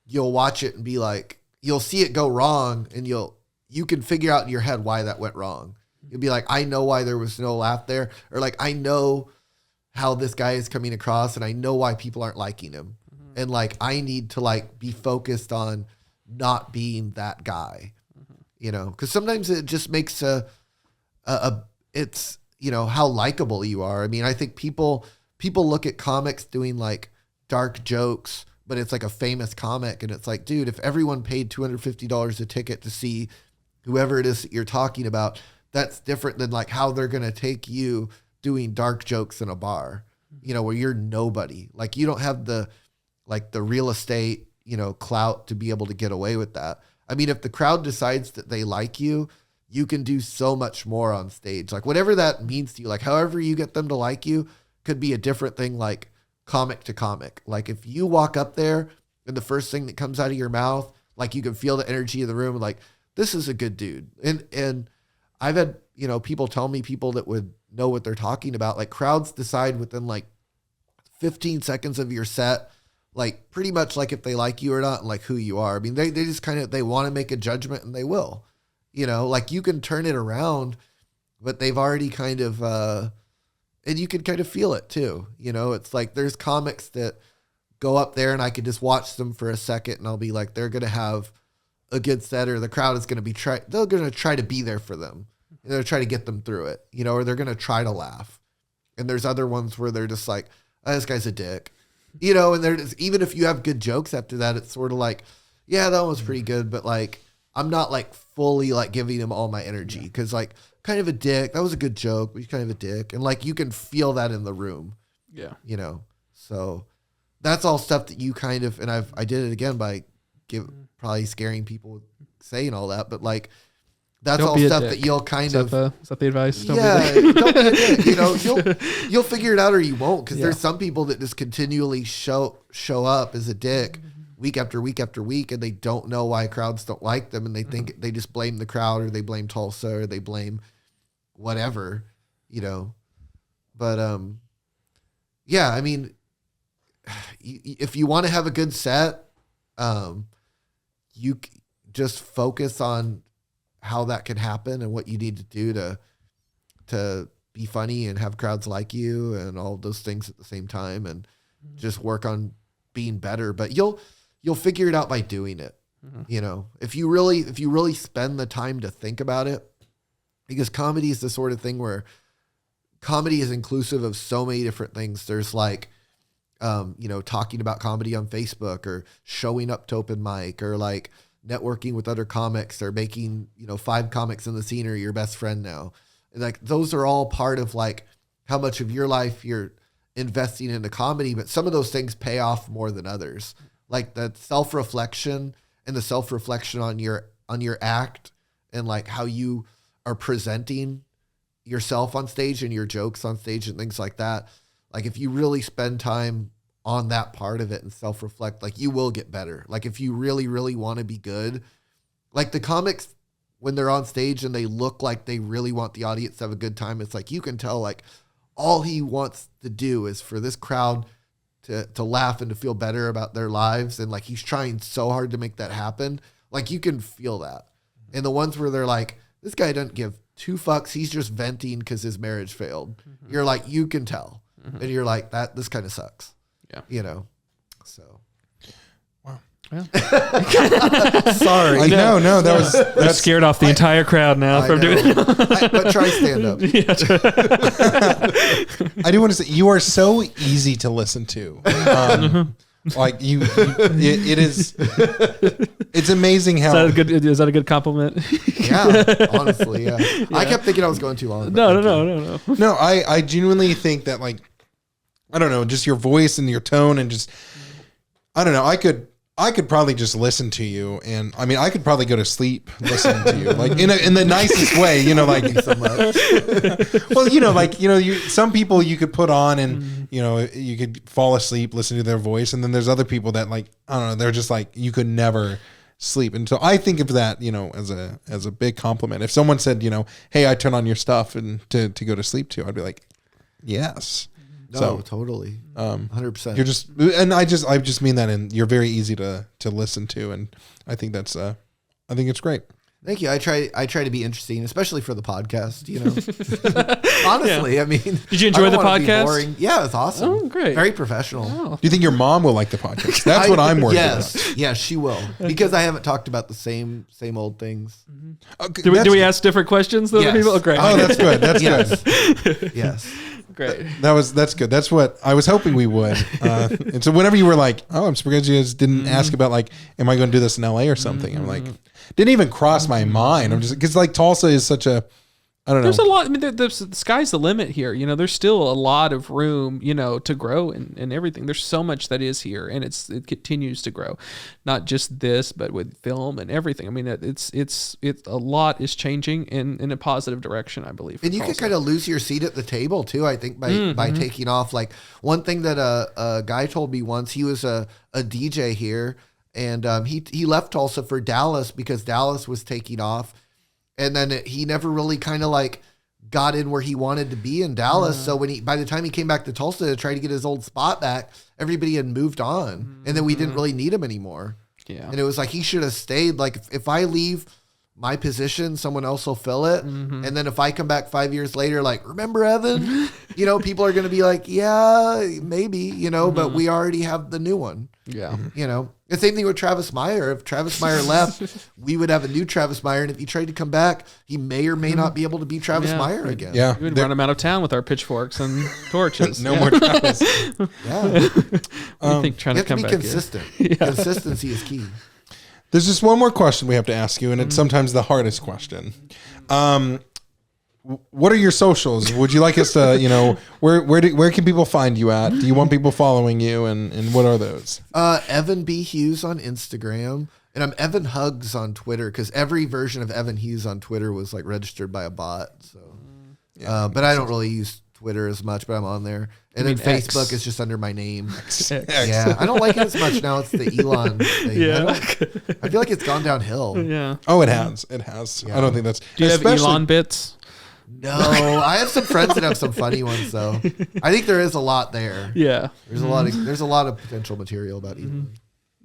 you'll watch it and be like, you'll see it go wrong and you can figure out in your head why that went wrong. You'll be like, I know why there was no laugh there. Or like, I know how this guy is coming across and I know why people aren't liking him. Mm-hmm. And like, I need to like be focused on not being that guy, cause sometimes it just makes it's, how likable you are. I mean, I think people look at comics doing like dark jokes, but it's like a famous comic. And it's like, dude, if everyone paid $250 a ticket to see whoever it is that you're talking about, that's different than like how they're going to take you doing dark jokes in a bar, where you're nobody. Like you don't have the real estate, clout to be able to get away with that. I mean, if the crowd decides that they like you, you can do so much more on stage. Like whatever that means to you, like however you get them to like you could be a different thing, like comic to comic. Like if you walk up there and the first thing that comes out of your mouth, like you can feel the energy of the room, like this is a good dude. And I've had, people tell me, people that would know what they're talking about, like crowds decide within like 15 seconds of your set, like pretty much like if they like you or not and like who you are. I mean, they just kind of, they want to make a judgment and they will, like you can turn it around, but they've already kind of, and you can kind of feel it too. It's like there's comics that go up there and I could just watch them for a second and I'll be like, they're going to have a good set, or the crowd is going to they're going to try to be there for them. They're going to try to get them through it, or they're going to try to laugh. And there's other ones where they're just like, oh, this guy's a dick, and they're just, even if you have good jokes after that, it's sort of like, yeah, that one was pretty good. But like, I'm not like fully like giving him all my energy. Cause like kind of a dick. That was a good joke, but he's kind of a dick. And like, you can feel that in the room. Yeah. So that's all stuff that you kind of, and I did it again by probably scaring people with saying all that, but like, that's all stuff that you'll kind of. Is that the advice? Don't be a dick. You'll figure it out or you won't, because there's some people that just continually show up as a dick week after week after week, and they don't know why crowds don't like them, and they think they just blame the crowd, or they blame Tulsa, or they blame whatever, But yeah, I mean, if you want to have a good set, you just focus on how that can happen and what you need to do to be funny and have crowds like you and all those things at the same time, and just work on being better. But you'll figure it out by doing it. You know, if you really spend the time to think about it, because comedy is the sort of thing where comedy is inclusive of so many different things. There's like, you know, talking about comedy on Facebook, or showing up to open mic, or like networking with other comics, or making, you know, 5 comics in the scene are your best friend now. And like, those are all part of like how much of your life you're investing into comedy, but some of those things pay off more than others. Like the self-reflection and the self-reflection on your act, and like how you are presenting yourself on stage and your jokes on stage and things like that. Like if you really spend time on that part of it and self-reflect, like you will get better. Like if you really, really want to be good, like the comics, when they're on stage and they look like they really want the audience to have a good time, it's like, you can tell like all he wants to do is for this crowd to laugh and to feel better about their lives. And like, he's trying so hard to make that happen. Like you can feel that. And the ones where they're like, this guy doesn't give 2 fucks. He's just venting because his marriage failed. You're like, you can tell. And you're like, this kind of sucks. Yeah. You know, so. Wow. Well. Sorry. No, That's scared off the entire crowd now from doing it. But try stand up. I do want to say, you are so easy to listen to. Like it is. It's amazing how. Is that a good compliment? Yeah, honestly, yeah. I kept thinking I was going too long. No. No, I genuinely think that, like, I don't know, just your voice and your tone, and just, I don't know, I could probably just listen to you, and I mean, I could probably go to sleep listening to you, like in the nicest way, you know, like so much. Well, you know, like, you know, some people you could put on and, you know, you could fall asleep listening to their voice, and then there's other people that, like, I don't know, they're just like, you could never sleep. And so I think of that, you know, as a big compliment. If someone said, you know, hey, I turn on your stuff and to go to sleep to, I'd be like, yes. No, so totally. 100%. You're just, and I just mean that, and you're very easy to listen to, and I think that's I think it's great. Thank you. I try to be interesting, especially for the podcast, you know. Honestly, I mean, did you enjoy the podcast? Yeah, it's awesome. Oh, great. Very professional. Oh. Do you think your mom will like the podcast? That's what I'm worried about. Yes, she will, because I haven't talked about the same old things. Okay, Do we ask different questions than other people? Oh, great. Oh, that's good. That's good. Yes. Great. That's good. That's what I was hoping we would. And so whenever you were like, oh, I'm surprised you guys didn't ask about, like, am I going to do this in LA or something? I'm like, didn't even cross my mind. I'm just, because like Tulsa is such a, I don't know. There's a lot. I mean, the sky's the limit here. You know, there's still a lot of room, you know, to grow and everything. There's so much that is here, and it continues to grow. Not just this, but with film and everything. I mean, it's a lot is changing in a positive direction, I believe. And you can kind of lose your seat at the table too, I think, by taking off. Like, one thing that a guy told me once, he was a DJ here, and he left Tulsa for Dallas because Dallas was taking off. And then he never really kind of like got in where he wanted to be in Dallas. So by the time he came back to Tulsa to try to get his old spot back, everybody had moved on, and then we didn't really need him anymore. Yeah. And it was like, he should have stayed. Like, if I leave my position, someone else will fill it. And then if I come back 5 years later, like, remember Evan? You know, people are going to be like, yeah, maybe, you know, but we already have the new one. Yeah. You know, the same thing with Travis Meyer. If Travis Meyer left, we would have a new Travis Meyer. And if he tried to come back, he may or may not be able to be Travis Meyer again. Yeah. We would run him out of town with our pitchforks and torches. No more Travis. Yeah. I think trying You to have to come be back consistent. Consistency is key. There's just one more question we have to ask you, and it's sometimes the hardest question. What are your socials? Would you like us to, you know, where can people find you at? Do you want people following you, and what are those? Evan B. Hughes on Instagram, and I'm Evan Hugs on Twitter, because every version of Evan Hughes on Twitter was like registered by a bot. So, but I don't really use Twitter as much, but I'm on there. And then Facebook is just under my name. Yeah, I don't like it as much now. It's the Elon thing. Yeah. I feel like it's gone downhill. Yeah. Oh, it has. It has. Yeah. I don't think that's. Do you have Elon bits? No, I have some friends that have some funny ones though. I think there is a lot there. Yeah. There's a lot of potential material about Evelyn.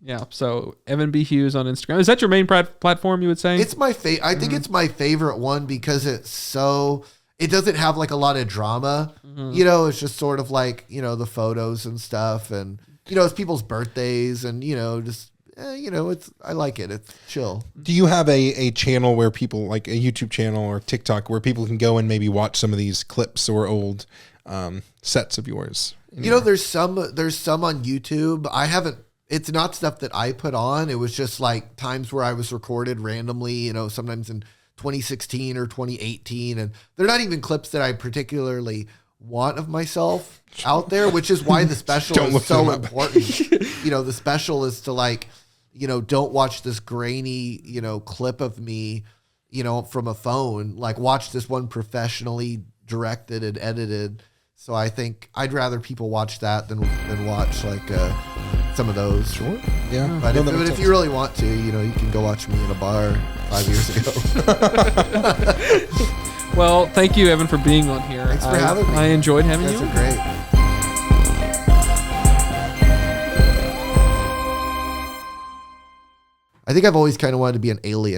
Yeah. So Evan B. Hughes on Instagram. Is that your main platform, you would say? It's my I think it's my favorite one because it doesn't have like a lot of drama. You know, it's just sort of like, you know, the photos and stuff, and you know, it's people's birthdays, and you know, just you know, I like it. It's chill. Do you have a channel where people, like a YouTube channel or TikTok, where people can go and maybe watch some of these clips or old sets of yours? You know, there's some on YouTube. I haven't. It's not stuff that I put on. It was just like times where I was recorded randomly. You know, sometimes in 2016 or 2018, and they're not even clips that I particularly want of myself out there, which is why the special is so important. You know, the special is to like, you know, don't watch this grainy, you know, clip of me, you know, from a phone. Like, watch this one professionally directed and edited. So I think I'd rather people watch that than watch like some of those. Sure. Yeah. But if you really want to, you know, you can go watch me in a bar 5 years ago. Well, thank you, Evan, for being on here. Thanks for having me. I enjoyed having you. That's great. I think I've always kind of wanted to be an alien.